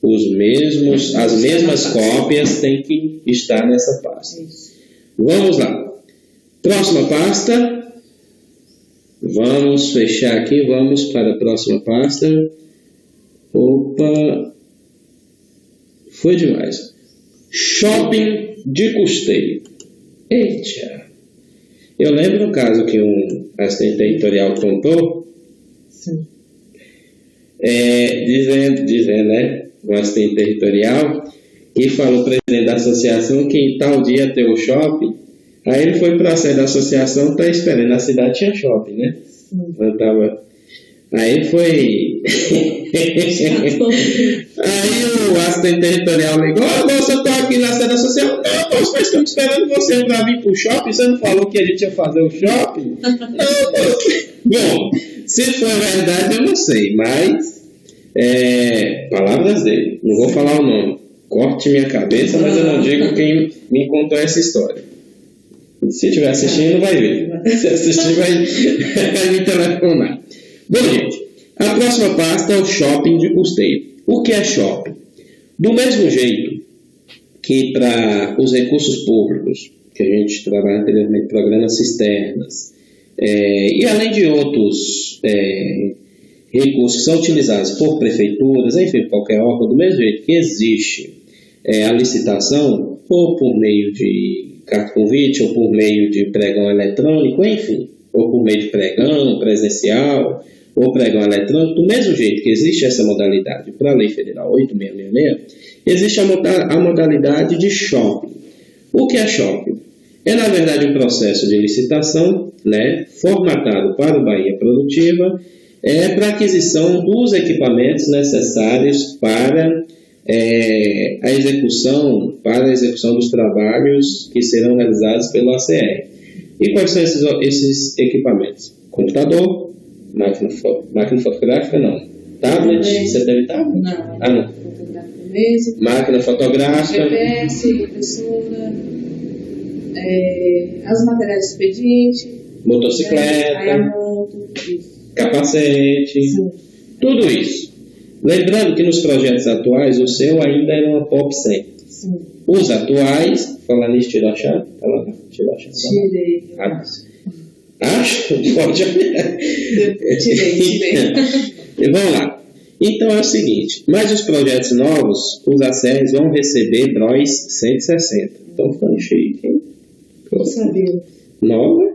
as mesmas cópias, tem que estar nessa pasta. Vamos lá. Próxima pasta. Vamos fechar aqui, vamos para a próxima pasta. Opa! Foi demais. Shopping de custeio. Eita! Eu lembro um caso que um assistente territorial contou. Sim. Dizendo, né? Um assistente territorial que falou para o presidente da associação que em tal dia tem o shopping. Aí ele foi para a sede da associação, está esperando. Na cidade tinha shopping, né? Sim. Aí foi... Aí o assistente territorial ligou, moço, eu tô aqui na sede social. Não, moço, nós estamos esperando você para vir pro shopping. Você não falou que a gente ia fazer o shopping? Não, moço. Bom, se for verdade, eu não sei, mas palavras dele. Não vou falar o nome. Corte minha cabeça, mas eu não digo quem me contou essa história. Se estiver assistindo, vai ver. Se assistir, vai me telefonar. Bom, gente, a próxima pasta é o shopping de custeio. O que é shopping? Do mesmo jeito que para os recursos públicos, que a gente trabalha anteriormente, programas cisternas, e além de outros recursos que são utilizados por prefeituras, enfim, qualquer órgão, do mesmo jeito que existe a licitação, ou por meio de carta-convite, ou por meio de pregão eletrônico, enfim, ou por meio de pregão presencial, ou pregão eletrônico, do mesmo jeito que existe essa modalidade para a Lei Federal 8666, existe a modalidade de shopping. O que é shopping? É, na verdade, um processo de licitação, né, formatado para o Bahia Produtiva, para aquisição dos equipamentos necessários para a execução dos trabalhos que serão realizados pelo ACR. E quais são esses equipamentos? Computador, máquina fotográfica, não. Tablet, você teve tablet? Não. Não. Máquina fotográfica. GPS, impressora, os materiais de expediente. Motocicleta. Aí a moto, capacete. Sim. Tudo isso. Lembrando que nos projetos atuais, o seu ainda era uma POP 100. Sim. Os atuais, falando nisso, tirou a chave? Tá lá, tirou a chave. Tirei. Acho? Pode. Tirei. Vamos lá. Então é o seguinte, mas os projetos novos, os ACRs vão receber DROIs 160. Estão ficando chique, hein? Não sabia. Nova?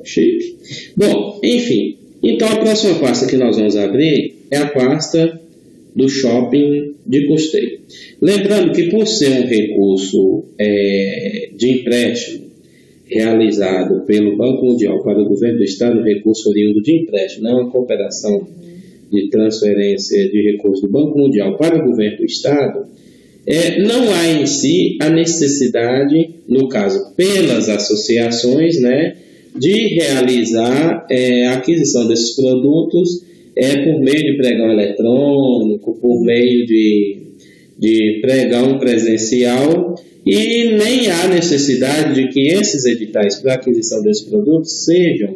Chique. Bom, enfim. Então a próxima pasta que nós vamos abrir é a pasta do shopping de custeio. Lembrando que por ser um recurso de empréstimo realizado pelo Banco Mundial para o Governo do Estado, um recurso oriundo de empréstimo, não é uma cooperação de transferência de recursos do Banco Mundial para o Governo do Estado, não há em si a necessidade, no caso, pelas associações, né, de realizar a aquisição desses produtos por meio de pregão eletrônico, por meio de pregão presencial, e nem há necessidade de que esses editais para aquisição desses produtos sejam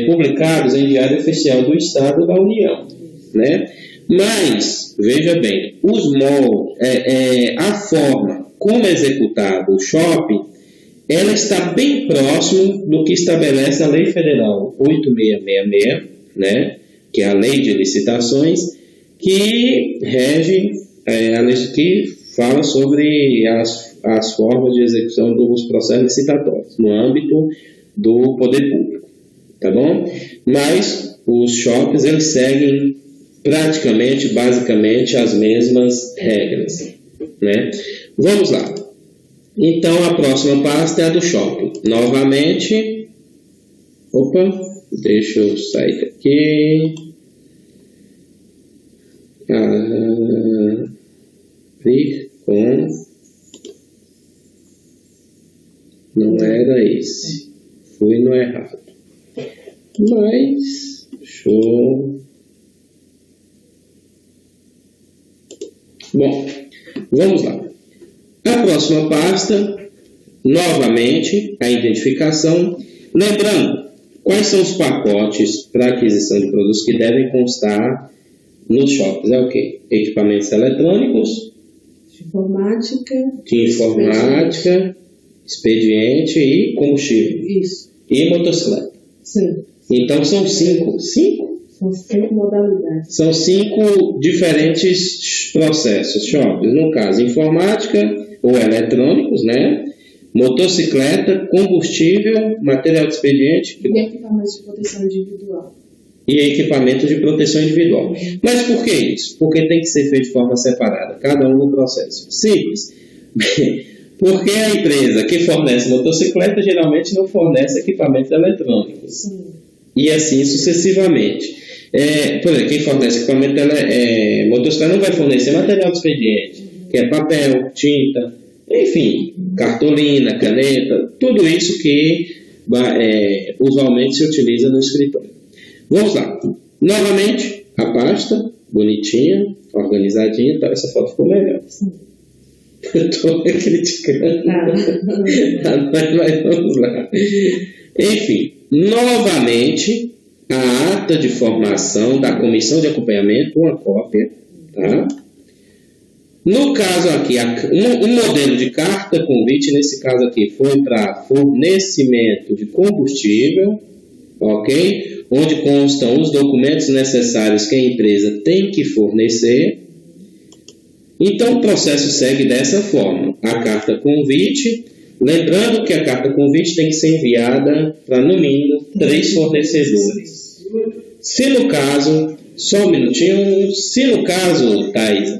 publicados em Diário Oficial do Estado da União, né? Mas, veja bem, a forma como é executado o shopping, ela está bem próximo do que estabelece a Lei Federal 8666, né? Que é a Lei de Licitações, que rege, que fala sobre as formas de execução dos processos licitatórios no âmbito do poder público, tá bom? Mas os shoppings, eles seguem basicamente as mesmas regras, né? Vamos lá. Então, a próxima pasta é a do shopping. Novamente, deixa eu sair daqui. Abrir com... Não era esse. Fui no errado. Mas... Show. Bom, vamos lá. A próxima pasta, novamente, a identificação. Lembrando, quais são os pacotes para aquisição de produtos que devem constar nos shoppings? É o quê? Equipamentos eletrônicos, de informática, expediente e combustível. Isso. E motocicleta. Sim. Então são 5. 5? São 5 modalidades. São 5 diferentes processos, shoppings. No caso, informática ou eletrônicos, né? Motocicleta, combustível, material de expediente e equipamentos de proteção individual. Mas por que isso? Porque tem que ser feito de forma separada, cada um no processo. Simples. Porque a empresa que fornece motocicleta geralmente não fornece equipamentos eletrônicos. Sim. E assim sucessivamente. Por exemplo, quem fornece equipamento motocicleta não vai fornecer material de expediente, que é papel, tinta, enfim, cartolina, caneta, tudo isso que usualmente se utiliza no escritório. Vamos lá. Novamente, a pasta, bonitinha, organizadinha, tá? Essa foto ficou melhor. Eu estou criticando. Mas vamos lá. Enfim, novamente, a ata de formação da comissão de acompanhamento, uma cópia, tá? No caso aqui, um modelo de carta convite, nesse caso aqui, foi para fornecimento de combustível, ok? Onde constam os documentos necessários que a empresa tem que fornecer. Então, o processo segue dessa forma. A carta convite, lembrando que a carta convite tem que ser enviada para, no mínimo, 3 fornecedores. Se no caso, só um minutinho, se no caso, Thais,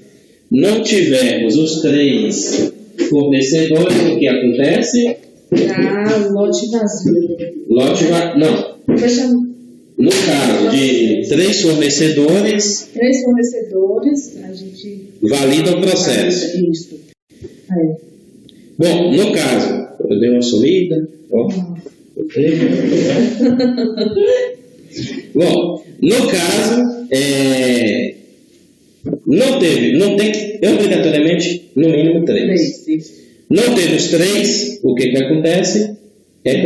não tivermos os 3 fornecedores, o que acontece? Lote vazio. Não. No caso de 3 fornecedores, a gente valida o processo. Isso. Bom, no caso, eu dei uma sumida. Bom, no caso, não tem que, obrigatoriamente, no mínimo 3. Não teve os 3, o que acontece? É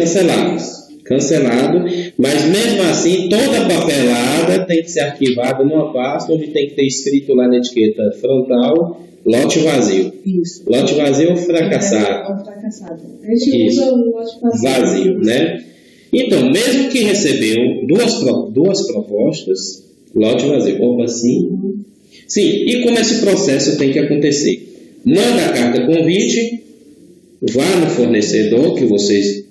cancelado, mas mesmo assim toda a papelada tem que ser arquivada numa pasta onde tem que ter escrito lá na etiqueta frontal lote vazio. Isso. Lote vazio ou fracassado. A gente usa o lote vazio, né? Então, mesmo que recebeu duas propostas, lote vazio. Opa, sim. Sim, e como esse processo tem que acontecer? Manda a carta convite, vá no fornecedor que vocês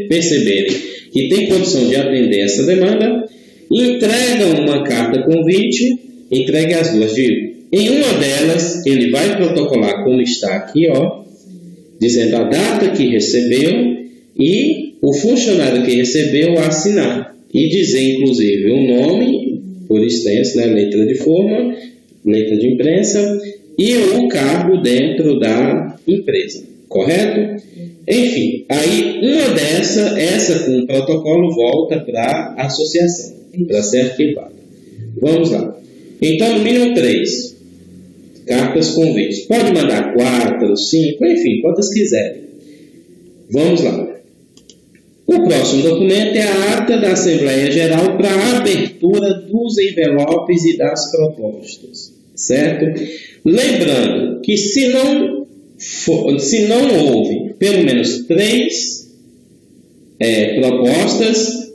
perceberem que tem condição de atender essa demanda, entrega uma carta convite, entregue as duas, digo. Em uma delas, ele vai protocolar como está aqui, ó, dizendo a data que recebeu e o funcionário que recebeu assinar. E dizer, inclusive, o nome, por extenso, né, letra de forma, letra de imprensa, e o cargo dentro da empresa. Correto? Enfim, aí essa com o protocolo volta para a associação, para ser arquivada. Vamos lá. Então, no mínimo 3 cartas convite. Pode mandar 4, 5, enfim, quantas quiserem. Vamos lá. O próximo documento é a ata da Assembleia Geral para a abertura dos envelopes e das propostas. Certo? Lembrando que se não houve pelo menos 3 propostas,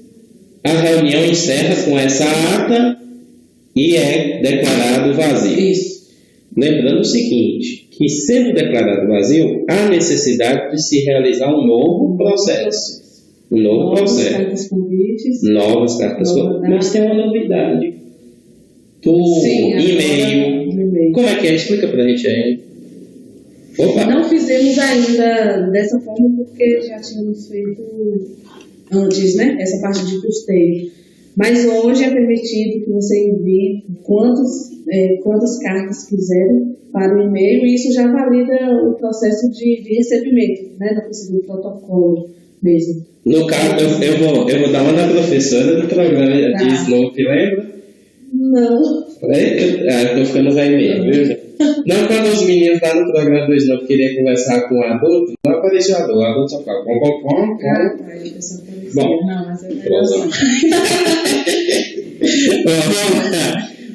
a reunião encerra com essa ata e é declarado vazio. Isso. Lembrando o seguinte, que sendo declarado vazio, há necessidade de se realizar um novo processo. Cartas convites. Novas cartas convites. Mas tem uma novidade. E-mail. Como é que é? Explica pra gente aí. Opa. Não fizemos ainda dessa forma porque já tínhamos feito antes, né? Essa parte de custeio. Mas hoje é permitido que você envie quantas cartas quiserem para o e-mail e isso já valida o processo de recebimento, né? Não precisa do protocolo mesmo. No caso, eu vou dar uma da professora do programa de Slope, lembra? Não. Eu tô ficando velho mesmo, viu? Não, quando os meninos lá no programa do Slope queriam conversar com o adulto, não apareceu o adulto só fala Bom, não, mas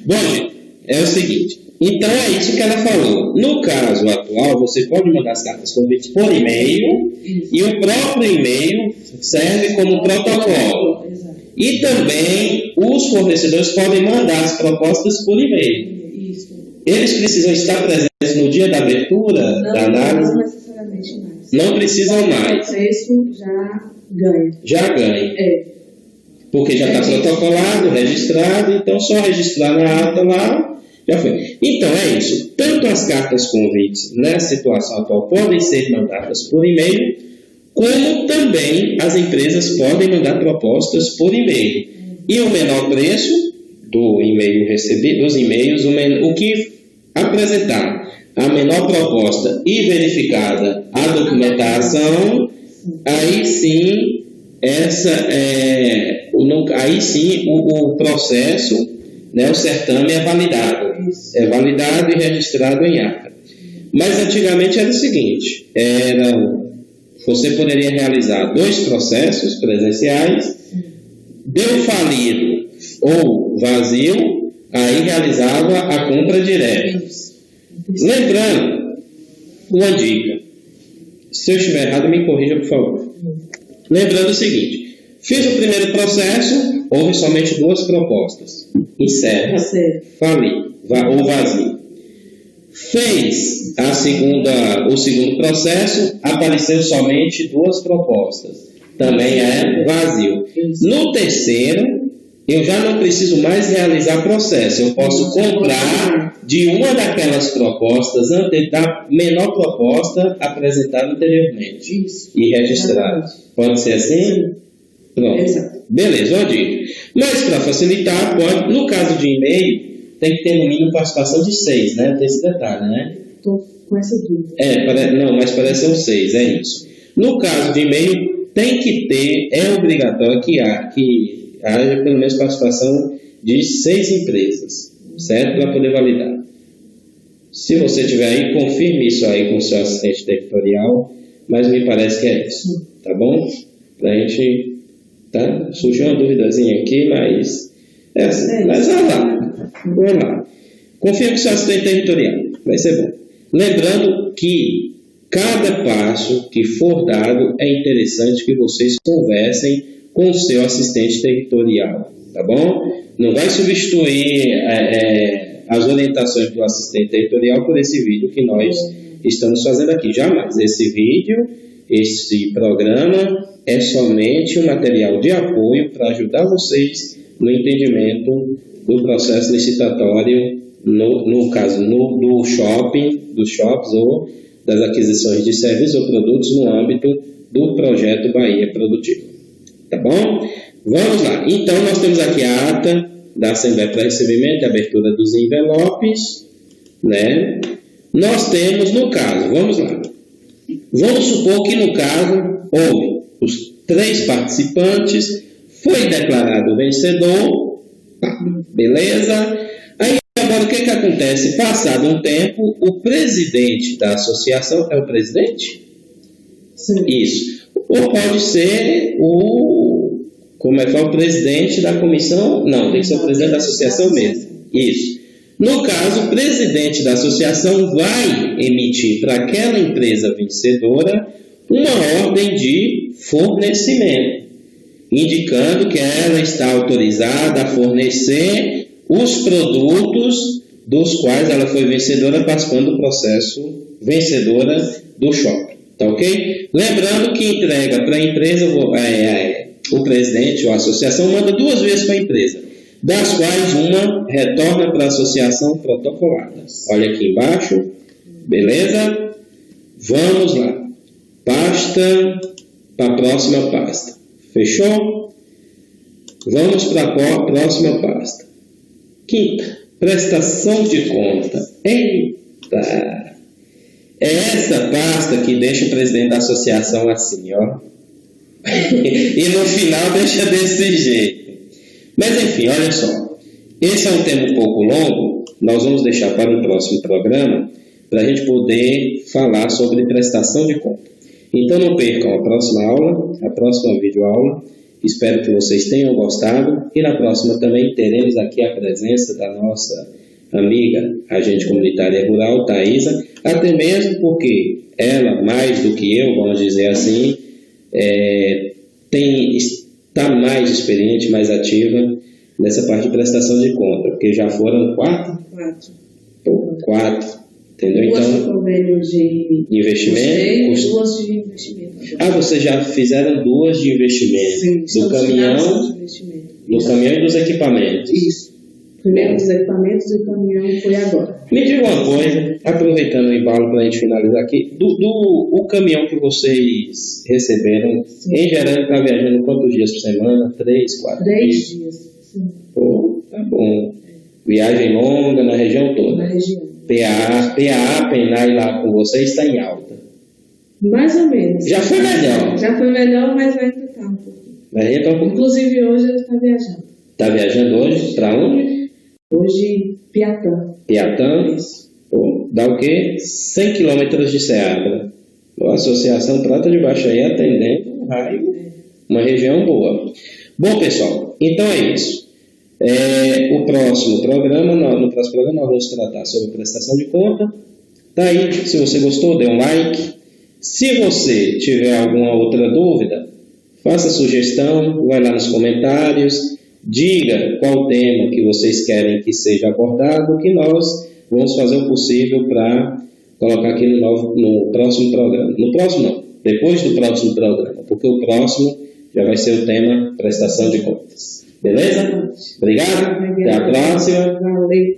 Bom, é o seguinte. Então é isso que ela falou. No caso atual, você pode mandar as cartas convites por e-mail e o próprio e-mail serve como protocolo. Exato. E também os fornecedores podem mandar as propostas por e-mail. Isso. Eles precisam estar presentes no dia da abertura da análise? Não necessariamente mais. Não precisam mais. O preço já ganha. Porque já está protocolado, registrado, então só registrar na ata lá, já foi. Então é isso. Tanto as cartas convites nessa situação atual podem ser mandadas por e-mail, como também as empresas podem mandar propostas por e-mail. E o menor preço do e-mail recebido, dos e-mails, o que apresentar a menor proposta e verificada a documentação, aí sim o processo, né, o certame é validado. É validado e registrado em ata. Mas antigamente era o seguinte, você poderia realizar 2 processos presenciais, deu falido ou vazio, aí realizava a compra direta. Lembrando, uma dica, se eu estiver errado, me corrija, por favor. Lembrando o seguinte, fiz o primeiro processo, houve somente 2 propostas. Encerra, fali ou vazio. Fez o segundo processo, apareceu somente 2 propostas. Também é vazio. No terceiro, eu já não preciso mais realizar processo. Eu posso comprar de uma daquelas propostas, da menor proposta apresentada anteriormente. E registrada. Pode ser assim? Pronto. Exato. Beleza, Odir. Mas para facilitar, pode, no caso de e-mail, tem que ter no mínimo participação de 6, né? Tem esse detalhe, né? Estou com essa dúvida. Não, mas parece ser 6, é isso. No caso de e-mail, tem que ter, é obrigatório que haja pelo menos participação de 6 empresas, certo? Para poder validar. Se você tiver aí, confirme isso aí com o seu assistente territorial, mas me parece que é isso, tá bom? Pra gente, tá? Surgiu uma duvidazinha aqui, mas mas vai lá. Confirme com o seu assistente territorial, vai ser bom. Lembrando que cada passo que for dado é interessante que vocês conversem com o seu assistente territorial, tá bom? Não vai substituir as orientações do assistente territorial por esse vídeo que nós estamos fazendo aqui. Jamais. Esse programa é somente um material de apoio para ajudar vocês no entendimento do processo licitatório, no caso dos shops ou das aquisições de serviços ou produtos no âmbito do projeto Bahia Produtiva. Tá bom? Vamos lá. Então, nós temos aqui a ata da Assembleia para recebimento e abertura dos envelopes, né? Nós temos, no caso, vamos lá. Vamos supor que, no caso, houve os 3 participantes, foi declarado vencedor, beleza? Aí, agora, o que acontece? Passado um tempo, o presidente da associação, é o presidente? Sim. Isso. Ou pode ser o presidente da comissão? Não, tem que ser o presidente da associação mesmo. Isso. No caso, o presidente da associação vai emitir para aquela empresa vencedora uma ordem de fornecimento, indicando que ela está autorizada a fornecer os produtos dos quais ela foi vencedora, participando do processo vencedora do shopping. Tá ok? Lembrando que entrega para a empresa, o presidente ou a associação manda 2 vezes para a empresa, das quais uma retorna para a associação protocolada. Olha aqui embaixo, beleza? Vamos lá. Pasta para a próxima pasta. Fechou? Vamos para a próxima pasta. Quinta, prestação de conta. Eita! É essa pasta que deixa o presidente da associação assim, ó. E no final deixa desse jeito. Mas enfim, olha só. Esse é um tema um pouco longo. Nós vamos deixar para um próximo programa para a gente poder falar sobre prestação de conta. Então não percam a próxima aula, a próxima videoaula. Espero que vocês tenham gostado. E na próxima também teremos aqui a presença da nossa amiga, agente comunitária rural, Thaisa, até mesmo porque ela, mais do que eu, vamos dizer assim, está mais experiente, mais ativa nessa parte de prestação de conta, porque já foram 4, entendeu? 2 então, convênios de investimento, 2 de investimento. Vocês já fizeram 2 de investimento. Sim, do caminhão e dos equipamentos. Isso. Primeiro dos equipamentos e o caminhão foi agora. Me diga uma coisa, aproveitando o embalo para a gente finalizar aqui, o caminhão que vocês receberam, sim, em geral está viajando quantos dias por semana? 3, 4 3 dias. Sim. Tá bom, com viagem longa na região toda. Na região. PAA, PENAI lá com vocês está em alta. Mais ou menos. Já foi melhor. Já foi melhor, mas vai ficar um pouquinho. Mas então, Inclusive hoje ele está viajando. está viajando hoje? Para onde? Hoje, Piatã. Piatã. Pô, dá o quê? 100 quilômetros de Ceará. A Associação Prata de Baixaí atendendo um raio, uma região boa. Bom, pessoal, então é isso. No próximo programa nós vamos tratar sobre prestação de conta. Tá aí, se você gostou, dê um like. Se você tiver alguma outra dúvida, faça sugestão, vai lá nos comentários, diga qual tema que vocês querem que seja abordado, que nós vamos fazer o possível para colocar aqui no próximo programa. No próximo não, depois do próximo programa, porque o próximo já vai ser o tema prestação de contas. Beleza? Obrigado. Até a próxima. Valeu.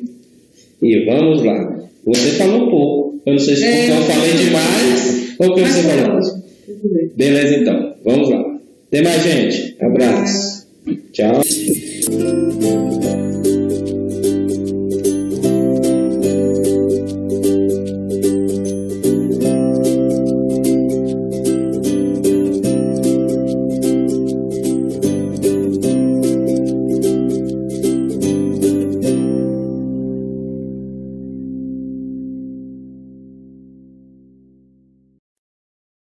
E vamos lá. Você falou um pouco. Eu não sei se eu falei demais ou o que você falou. Beleza, então. Vamos lá. Até mais, gente. Abraço. Tchau.